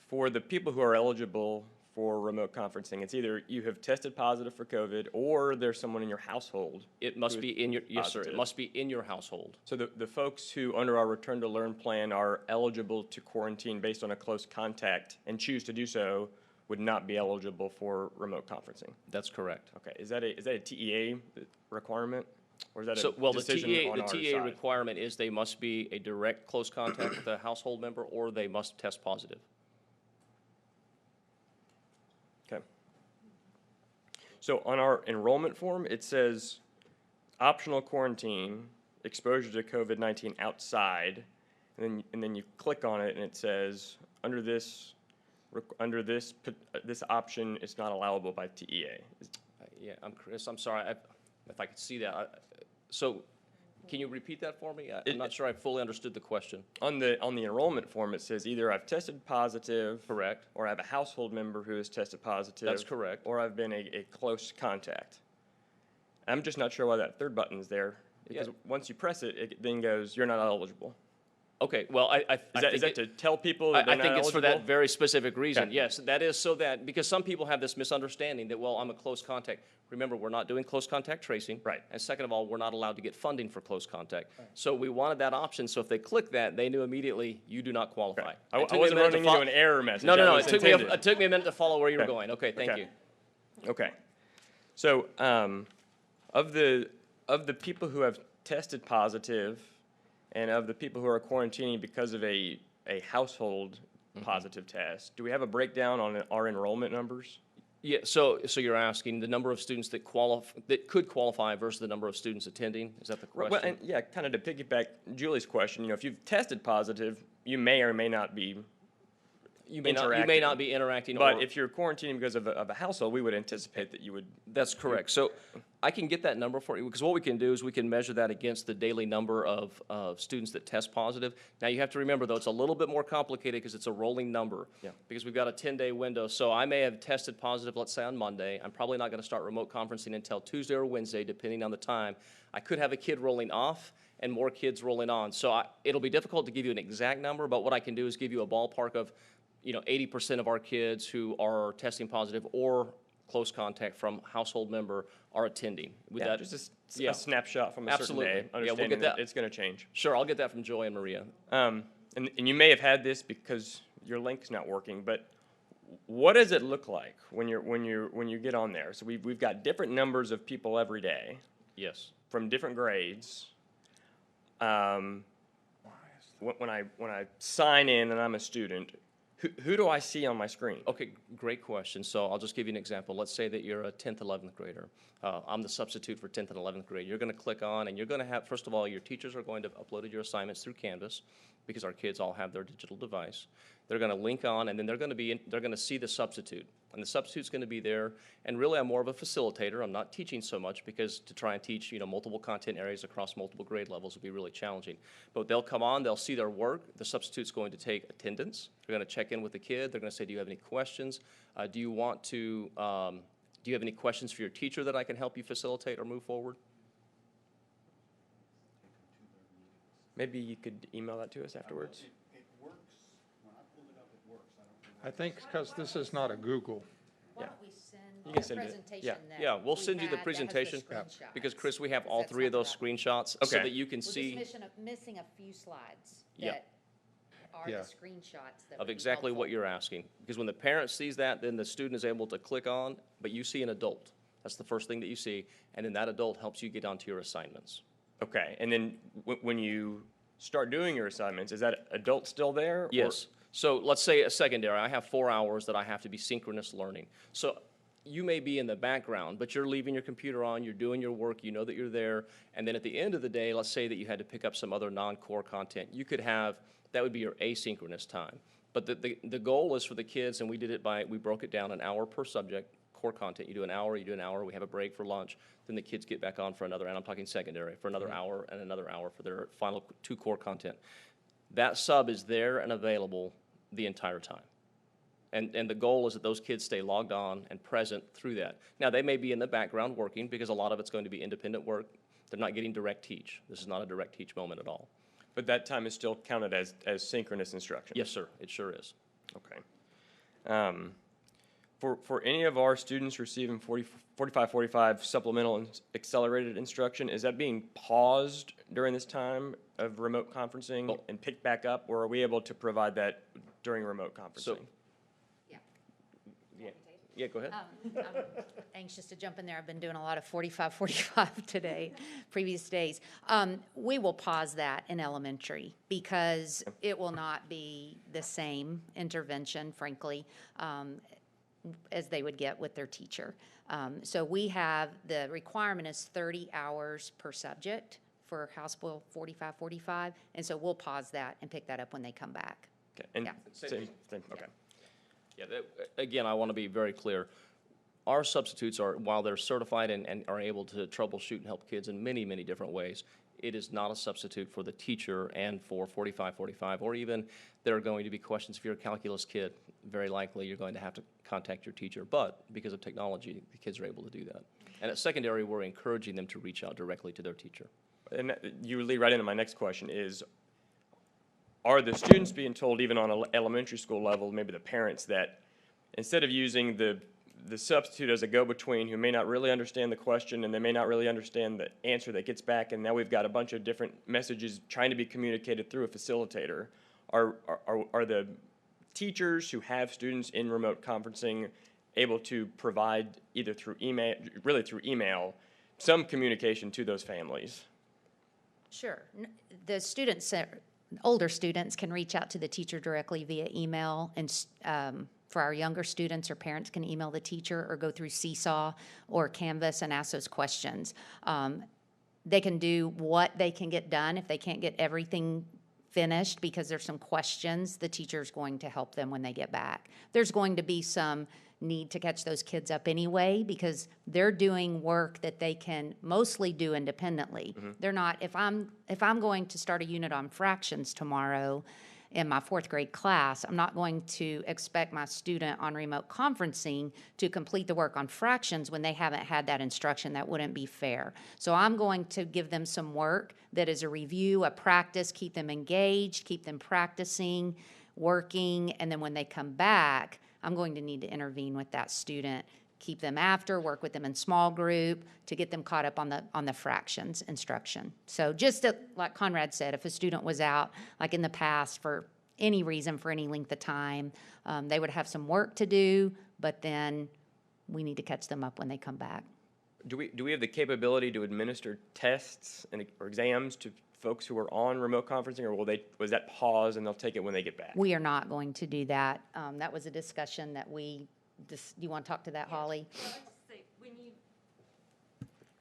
for the people who are eligible for remote conferencing, it's either you have tested positive for COVID or there's someone in your household. It must be in your, yes, sir, it must be in your household. So the folks who, under our Return to Learn plan, are eligible to quarantine based on a close contact and choose to do so would not be eligible for remote conferencing. That's correct. Okay, is that a TEA requirement? Or is that Well, the TEA requirement is they must be a direct close contact with a household member, or they must test positive. Okay. So on our enrollment form, it says optional quarantine, exposure to COVID-19 outside, and then you click on it and it says this option is not allowable by TEA. Yeah, Chris, I'm sorry, if I could see that. So can you repeat that for me? I'm not sure I fully understood the question. On the enrollment form, it says either I've tested positive. Correct. Or I have a household member who has tested positive. That's correct. Or I've been a close contact. I'm just not sure why that third button is there. Because once you press it, it then goes, you're not eligible. Okay, well, I Is that to tell people that they're I think not it's for eligible? that very specific reason, Okay. yes. That is so that, because some people have this misunderstanding that, well, I'm a close contact. Remember, we're not doing close contact tracing. Right. And second of all, we're not allowed to get funding for close contact. So we wanted that option, so if they click that, they knew immediately, you do not qualify. I It took me a wasn't minute to running into fo- an error message. No, no, That no, was it intended. took me a minute to follow where you were Okay. going. Okay, thank Okay. you. Okay. So, of the people who have tested positive and of the people who are quarantining because of a household positive test, do we have a breakdown on our enrollment numbers? Yeah, so you're asking the number of students that could qualify versus the number of students attending? Is that the question? Well, and yeah, kind of to piggyback Julie's question, if you've tested positive, you may or may not be You may interacting. not be interacting. But or- if you're quarantining because of a household, we would anticipate that you would. That's correct. So I can get that number for you, because what we can do is we can measure that against the daily number of students that test positive. Now, you have to remember, though, it's a little bit more complicated because it's a rolling number. Yeah. Because we've got a 10-day window. So I may have tested positive, let's say, on Monday. I'm probably not going to start remote conferencing until Tuesday or Wednesday, depending on the time. I could have a kid rolling off and more kids rolling on. So it'll be difficult to give you an exact number, but what I can do is give you a ballpark of 80% of our kids who are testing positive or close contact from household member are attending. With Yeah, that, just a snapshot from a Absolutely. certain day, Yeah, we'll understanding get that. it's going to change. Sure, I'll get that from Joy and Maria. And you may have had this because your link's not working, but what does it look like when you get on there? So we've got different numbers of people every day. Yes. From different grades. When I sign in and I'm a student, who do I see on my screen? Okay, great question. So I'll just give you an example. Let's say that you're a 10th, 11th grader. I'm the substitute for 10th and 11th grade. You're going to click on, and you're going to have, first of all, your teachers are going to have uploaded your assignments through Canvas, because our kids all have their digital device. They're going to link on, and then they're going to see the substitute. And the substitute's going to be there, and really I'm more of a facilitator. I'm not teaching so much, because to try and teach multiple content areas across multiple grade levels would be really challenging. But they'll come on, they'll see their work. The substitute's going to take attendance. They're going to check in with the kid. They're going to say, do you have any questions? Do you have any questions for your teacher that I can help you facilitate or move forward? Maybe you could email that to us afterwards. It works. When I pull it up, it works. I think because this is not a Google. Why don't we send You the can send it. presentation that Yeah, we'll we send you the had that has presentation, screenshots? because Chris, we have all That's three of not those that. screenshots so Okay. that you can We're see just missing a few slides Yeah. that are Yeah. the screenshots that of would be exactly what helpful. you're asking. Because when the parent sees that, then the student is able to click on, but you see an adult. That's the first thing that you see, and then that adult helps you get onto your assignments. Okay, and then when you start doing your assignments, is that adult still there? or- Yes. So let's say a secondary, I have 4 hours that I have to be synchronous learning. So you may be in the background, but you're leaving your computer on, you're doing your work, you know that you're there, and then at the end of the day, let's say that you had to pick up some other non-core content. You could have, that would be your asynchronous time. But the goal is for the kids, and we broke it down an hour per subject, core content. You do an hour, we have a break for lunch, then the kids get back on for another, and I'm talking secondary, for another hour and another hour for their final 2 core content. That sub is there and available the entire time. And the goal is that those kids stay logged on and present through that. Now, they may be in the background working, because a lot of it's going to be independent work. They're not getting direct teach. This is not a direct teach moment at all. But that time is still counted as synchronous instruction? Yes, sir, it sure is. Okay. For any of our students receiving 45 supplemental and accelerated instruction, is that being paused during this time of remote conferencing and picked back up, or are we able to provide that during remote conferencing? Yeah, go ahead. I'm anxious to jump in there. I've been doing a lot of 45 today, previous days. We will pause that in elementary, because it will not be the same intervention, frankly, as they would get with their teacher. So we have, the requirement is 30 hours per subject for House Bill 45, and so we'll pause that and pick that up when they come back. Okay. And Yeah. same, okay. Yeah, again, I want to be very clear. Our substitutes are, while they're certified and are able to troubleshoot and help kids in many, many different ways, it is not a substitute for the teacher and for 45, or even there are going to be questions if you're a calculus kid. Very likely you're going to have to contact your teacher, but because of technology, the kids are able to do that. And at secondary, we're encouraging them to reach out directly to their teacher. And you lead right into my next question is, are the students being told, even on an elementary school level, maybe the parents, that instead of using the substitute as a go-between who may not really understand the question and they may not really understand the answer that gets back, and now we've got a bunch of different messages trying to be communicated through a facilitator, are the teachers who have students in remote conferencing able to provide either through email, some communication to those families? Sure. The students, older students can reach out to the teacher directly via email, and for our younger students, or parents can email the teacher or go through Seesaw or Canvas and ask those questions. They can do what they can get done. If they can't get everything finished because there's some questions, the teacher's going to help them when they get back. There's going to be some need to catch those kids up anyway because they're doing work that they can mostly do independently. They're not, if I'm going to start a unit on fractions tomorrow in my 4th grade class, I'm not going to expect my student on remote conferencing to complete the work on fractions when they haven't had that instruction. That wouldn't be fair. So I'm going to give them some work that is a review, a practice, keep them engaged, keep them practicing, working, and then when they come back, I'm going to need to intervene with that student, keep them after, work with them in small group to get them caught up on the fractions instruction. So just like Conrad said, if a student was out, like in the past, for any reason, for any length of time, they would have some work to do, but then we need to catch them up when they come back. Do we have the capability to administer tests or exams to folks who are on remote conferencing, or was that pause and they'll take it when they get back? We are not going to do that. That was a discussion that you want to talk to that, Holly? I'd like to say,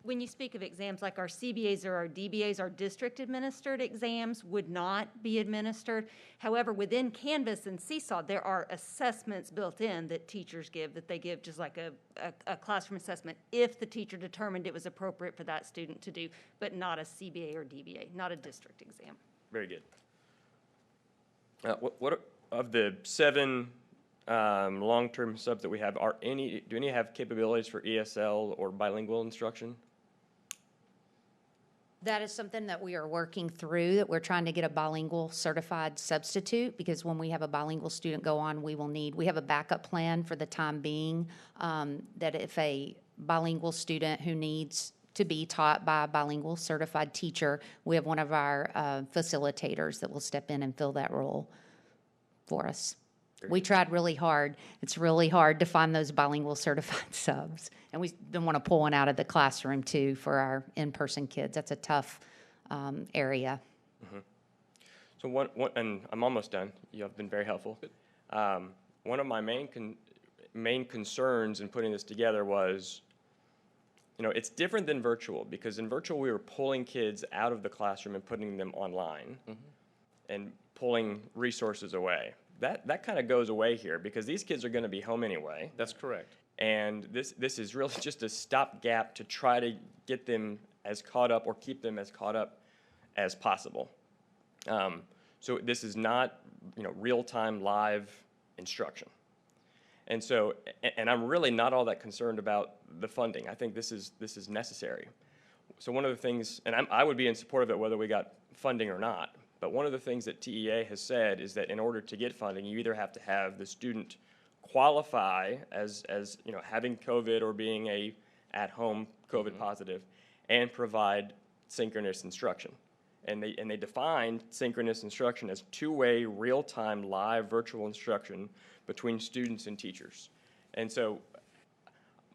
when you speak of exams, like our CBAs or our DBAs, our district-administered exams would not be administered. However, within Canvas and Seesaw, there are assessments built in that teachers give, that they give just like a classroom assessment if the teacher determined it was appropriate for that student to do, but not a CBA or DBA, not a district exam. Very good. What of the 7 long-term subs that we have, do any have capabilities for ESL or bilingual instruction? That is something that we are working through, that we're trying to get a bilingual certified substitute, because when we have a bilingual student go on, we have a backup plan for the time being, that if a bilingual student who needs to be taught by a bilingual certified teacher, we have one of our facilitators that will step in and fill that role for us. We tried really hard. It's really hard to find those bilingual certified subs. And we don't want to pull one out of the classroom, too, for our in-person kids. That's a tough area. So one, and I'm almost done. You have been very helpful. One of my main concerns in putting this together was, it's different than virtual, because in virtual we were pulling kids out of the classroom and putting them online and pulling resources away. That kind of goes away here, because these kids are going to be home anyway. That's correct. And this is really just a stopgap to try to get them as caught up or keep them as caught up as possible. So this is not, real-time live instruction. And so, and I'm really not all that concerned about the funding. I think this is necessary. So one of the things, and I would be in support of it whether we got funding or not, but one of the things that TEA has said is that in order to get funding, you either have to have the student qualify as having COVID or being a at-home COVID positive, and provide synchronous instruction. And they define synchronous instruction as two-way, real-time, live virtual instruction between students and teachers. And so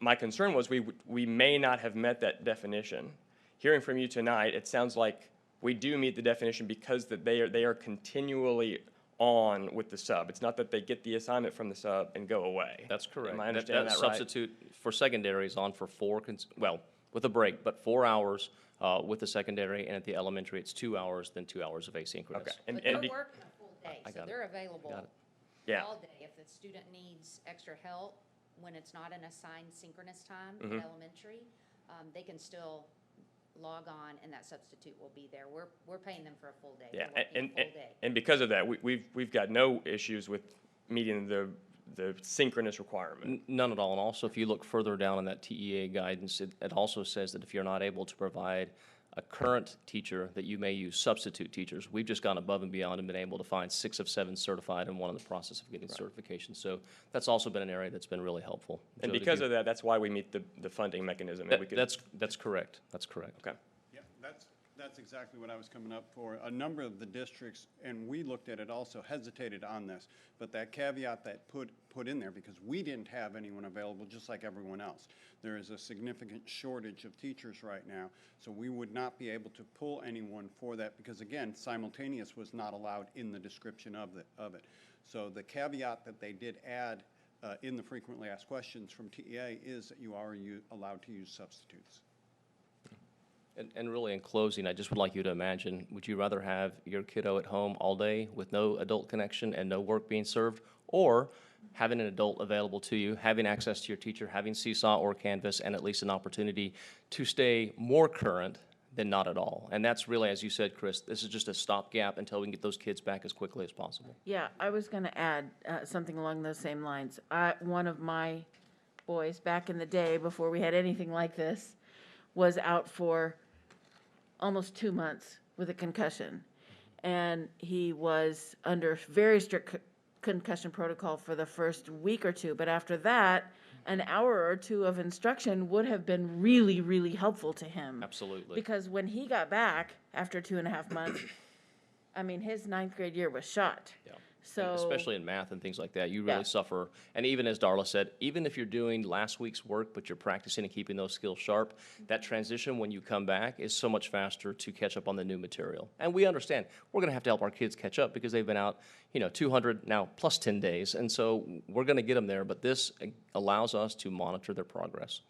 my concern was we may not have met that definition. Hearing from you tonight, it sounds like we do meet the definition, because that they are continually on with the sub. It's not that they get the assignment from the sub and go away. That's correct. Am I understanding that right? Substitute for secondary is on for with a break, but 4 hours with the secondary, and at the elementary it's 2 hours, then 2 hours of asynchronous. Okay. But they're working a full day, so they're available all day. If the student needs extra help when it's not an assigned synchronous time in elementary, they can still log on, and that substitute will be there. We're paying them for a full day. Yeah, and because of that, we've got no issues with meeting the synchronous requirement. None at all. And also, if you look further down in that TEA guidance, it also says that if you're not able to provide a current teacher, that you may use substitute teachers. We've just gone above and beyond and been able to find 6 of 7 certified and one in the process of getting certification. So that's also been an area that's been really helpful. And Joe, did because you- of that, that's why we meet the funding mechanism. and we could- That's correct. That's correct. Okay. Yep, that's exactly what I was coming up for. A number of the districts, and we looked at it also, hesitated on this, but that caveat that put in there, because we didn't have anyone available, just like everyone else. There is a significant shortage of teachers right now, so we would not be able to pull anyone for that, because again, simultaneous was not allowed in the description of it. So the caveat that they did add in the frequently asked questions from TEA is that you are allowed to use substitutes. And really, in closing, I just would like you to imagine, would you rather have your kiddo at home all day with no adult connection and no work being served, or having an adult available to you, having access to your teacher, having Seesaw or Canvas, and at least an opportunity to stay more current than not at all? And that's really, as you said, Chris, this is just a stopgap until we can get those kids back as quickly as possible. Yeah, I was going to add something along those same lines. One of my boys back in the day, before we had anything like this, was out for almost 2 months with a concussion. And he was under very strict concussion protocol for the first week or two. But after that, an hour or two of instruction would have been really, really helpful to him. Absolutely. Because when he got back after 2.5 months, I mean, his 9th grade year was shot. Yeah. So, especially in math and things like that, you Yeah. really suffer. And even as Darla said, even if you're doing last week's work, but you're practicing and keeping those skills sharp, that transition when you come back is so much faster to catch up on the new material. And we understand we're going to have to help our kids catch up because they've been out, 200 now plus 10 days. And so we're going to get them there, but this allows us to monitor their progress.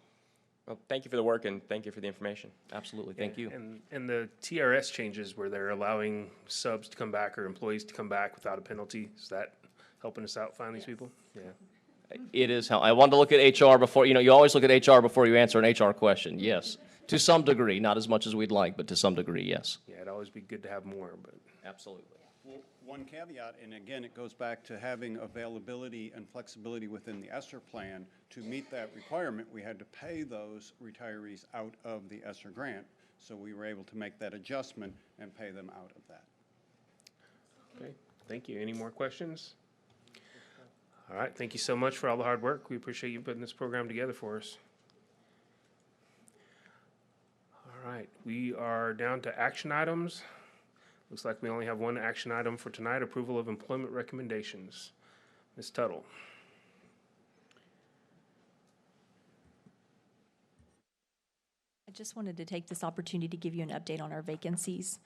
Well, thank you for the work and thank you for the information. Absolutely, thank you. And the TRS changes where they're allowing subs to come back or employees to come back without a penalty, is that helping us out find these people? Yeah. It is how, I wanted to look at HR before, you always look at HR before you answer an HR question, yes. To some degree, not as much as we'd like, but to some degree, yes. Yeah, it'd always be good to have more, but. Absolutely. Well, one caveat, and again, it goes back to having availability and flexibility within the ESSER plan. To meet that requirement, we had to pay those retirees out of the ESSER grant. So we were able to make that adjustment and pay them out of that. Okay, thank you. Any more questions? All right, thank you so much for all the hard work. We appreciate you putting this program together for us. All right, we are down to action items. Looks like we only have one action item for tonight, approval of employment recommendations. Ms. Tuttle. I just wanted to take this opportunity to give you an update on our vacancies.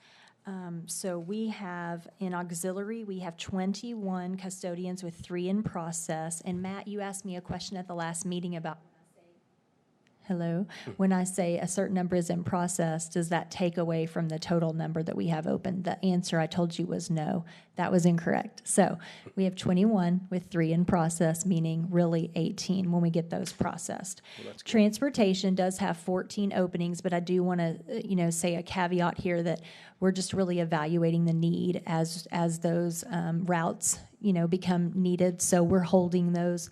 So we have, in auxiliary, we have 21 custodians with 3 in process. And Matt, you asked me a question at the last meeting about, hello, when I say a certain number is in process, does that take away from the total number that we have open? The answer I told you was no. That was incorrect. So we have 21 with 3 in process, meaning really 18 when we get those processed. Well, that's good. Transportation does have 14 openings, but I do want to, say a caveat here that we're just really evaluating the need as those routes, become needed. So we're holding those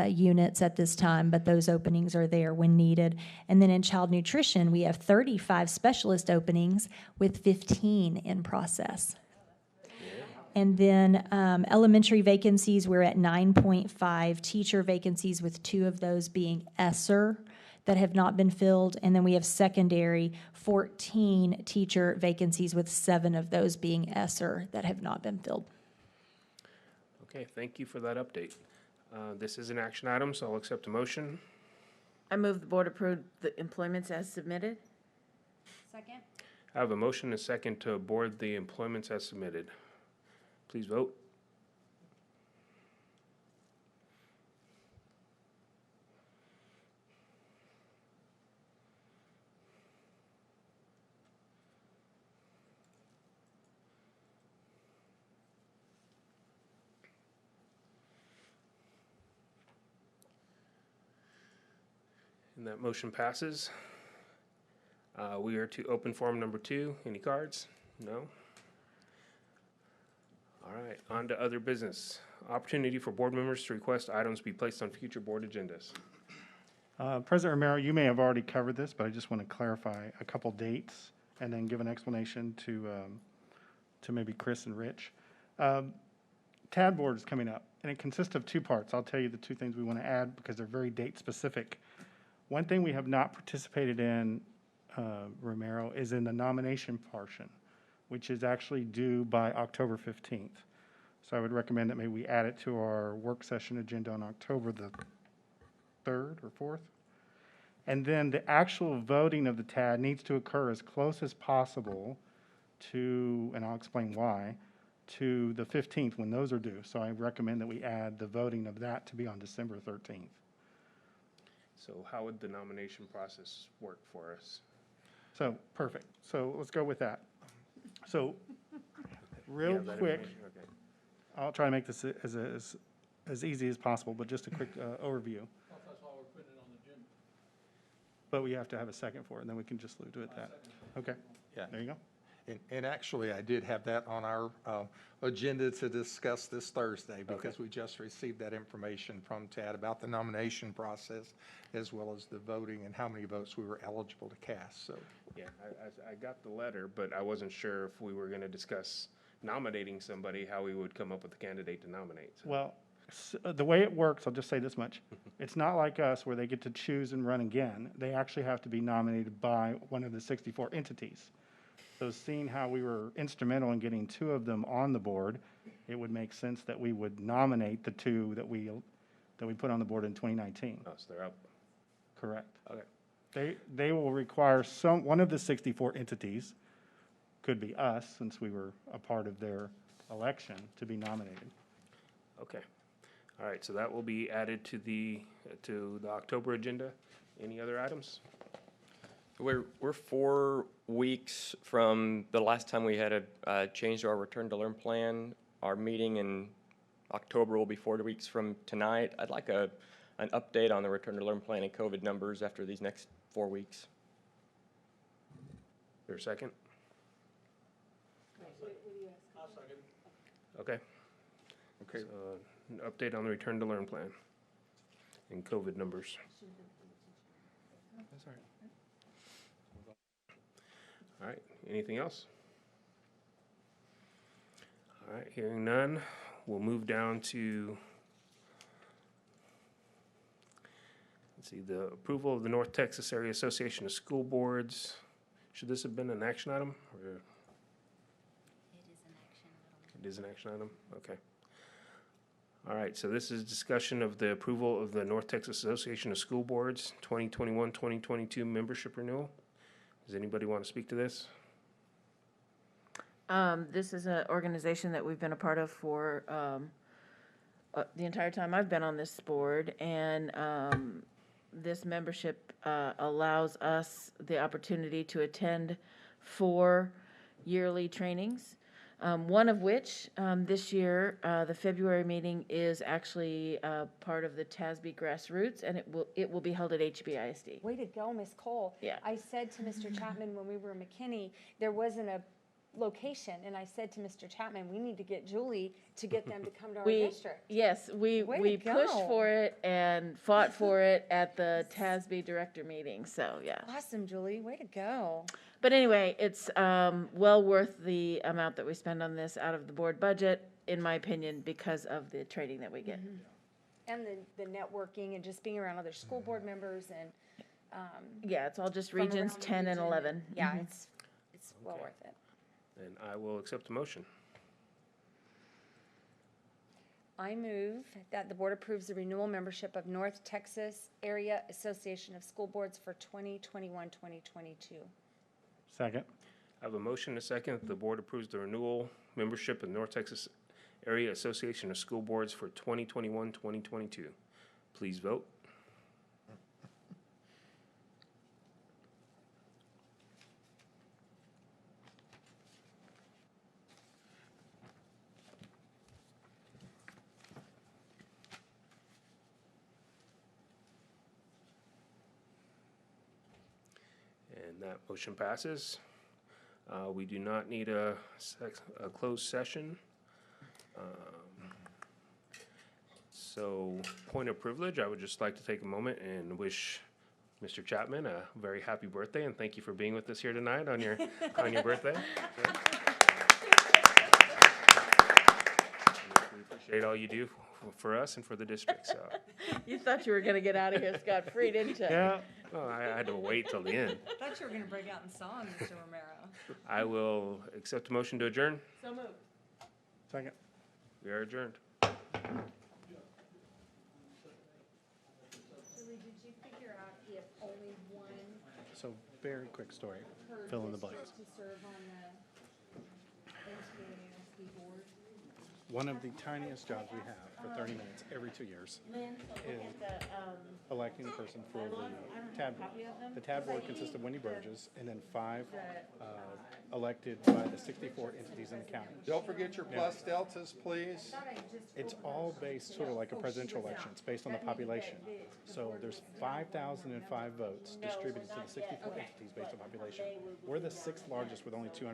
units at this time, but those openings are there when needed. And then in child nutrition, we have 35 specialist openings with 15 in process. And then elementary vacancies, we're at 9.5 teacher vacancies, with 2 of those being ESSER that have not been filled. And then we have secondary, 14 teacher vacancies, with 7 of those being ESSER that have not been filled. Okay, thank you for that update. This is an action item, so I'll accept a motion. I move the board approve the employments as submitted. Second? I have a motion and a second to board the employments as submitted. Please vote. And that motion passes. We are to open forum number 2. Any cards? No? All right, on to other business. Opportunity for board members to request items be placed on future board agendas. President Romero, you may have already covered this, but I just want to clarify a couple dates. and then give an explanation to maybe Chris and Rich. TAD board is coming up, and it consists of two parts. I'll tell you the two things we want to add because they're very date specific. One thing we have not participated in, Romero, is in the nomination portion, which is actually due by October 15th. So I would recommend that maybe we add it to our work session agenda on October the 3rd or 4th. And then the actual voting of the TAD needs to occur as close as possible to, and I'll explain why, to the 15th when those are due. So I recommend that we add the voting of that to be on December 13th. So how would the nomination process work for us? So, perfect. So let's go with that. So, real You have that quick, information? Okay. I'll try to make this as easy as possible, but just a quick overview. That's why we're putting it on the agenda. But we have to have a second for it, and then we can just do it that. Okay, Yeah. there you go. And actually, I did have that on our agenda to discuss this Thursday because we just received that information from TAD about the nomination process as well as the voting and how many votes we were eligible to cast, so. Yeah, I got the letter, but I wasn't sure if we were going to discuss nominating somebody, how we would come up with a candidate to nominate. So. Well, the way it works, I'll just say this much. It's not like us where they get to choose and run again. They actually have to be nominated by one of the 64 entities. So seeing how we were instrumental in getting two of them on the board, it would make sense that we would nominate the two that we put on the board in 2019. Oh, so they're up. Correct. Okay. They will require one of the 64 entities, could be us, since we were a part of their election, to be nominated. Okay. All right, so that will be added to the October agenda. Any other items? We're 4 weeks from the last time we had a change to our return to learn plan. Our meeting in October will be 4 weeks from tonight. I'd like an update on the return to learn plan and COVID numbers after these next 4 weeks. Is there a second? I'll second. Okay. Okay. So, an update on the return to learn plan and COVID numbers. That's all right. All right, anything else? All right, hearing none, we'll move down to, let's see, the approval of the North Texas Area Association of School Boards. Should this have been an action item? Or? It is an action item, okay. All right, so this is discussion of the approval of the North Texas Association of School Boards 2021-2022 membership renewal. Does anybody want to speak to this? This is an organization that we've been a part of for the entire time I've been on this board, and this membership allows us the opportunity to attend 4 yearly trainings, one of which this year, the February meeting is actually part of the TASB Grassroots, and it will be held at HEBISD. Way to go, Miss Cole. Yeah. I said to Mr. Chapman when we were in McKinney, there wasn't a location, and I said to Mr. Chapman, we need to get Julie to get them to come to our district. Yes, we Way to pushed go. for it and fought for it at the TASB director meeting, so yeah. Awesome, Julie. Way to go. But anyway, it's well worth the amount that we spend on this out of the board budget, in my opinion, because of the training that we get. And the networking and just being around other school board members and Yeah, it's all just from regions around the 10 and region. 11. Yeah, Mhm. it's well worth it. And I will accept the motion. I move that the board approves the renewal membership of North Texas Area Association of School Boards for 2021-2022. Second. I have a motion and a second that the board approves the renewal membership of North Texas Area Association of School Boards for 2021-2022. Please vote. And that motion passes. We do not need a closed session. So, point of privilege, I would just like to take a moment and wish Mr. Chapman, a very happy birthday, and thank you for being with us here tonight on your birthday. We appreciate all you do for us and for the district. So You thought you were gonna get out of here scot-free, didn't you? yeah, well, I had to wait till the end. I thought you were going to break out in song, Mr. Romero. I will accept a motion to adjourn. So moved. Second. We are adjourned. Julie, did you figure out if only one So very quick story, fill in the blanks. to serve on the NTASD board? One of the tiniest jobs we have for 30 minutes every 2 years is electing the person for the TAD board. The TAD board consists of Wendy Burgess and then 5 elected by the 64 entities in the county. Don't forget your plus deltas, please. It's all based sort of like a presidential election. It's based on the population. So there's 5,005 votes distributed to the 64 entities based on population. We're the 6th largest with only 200.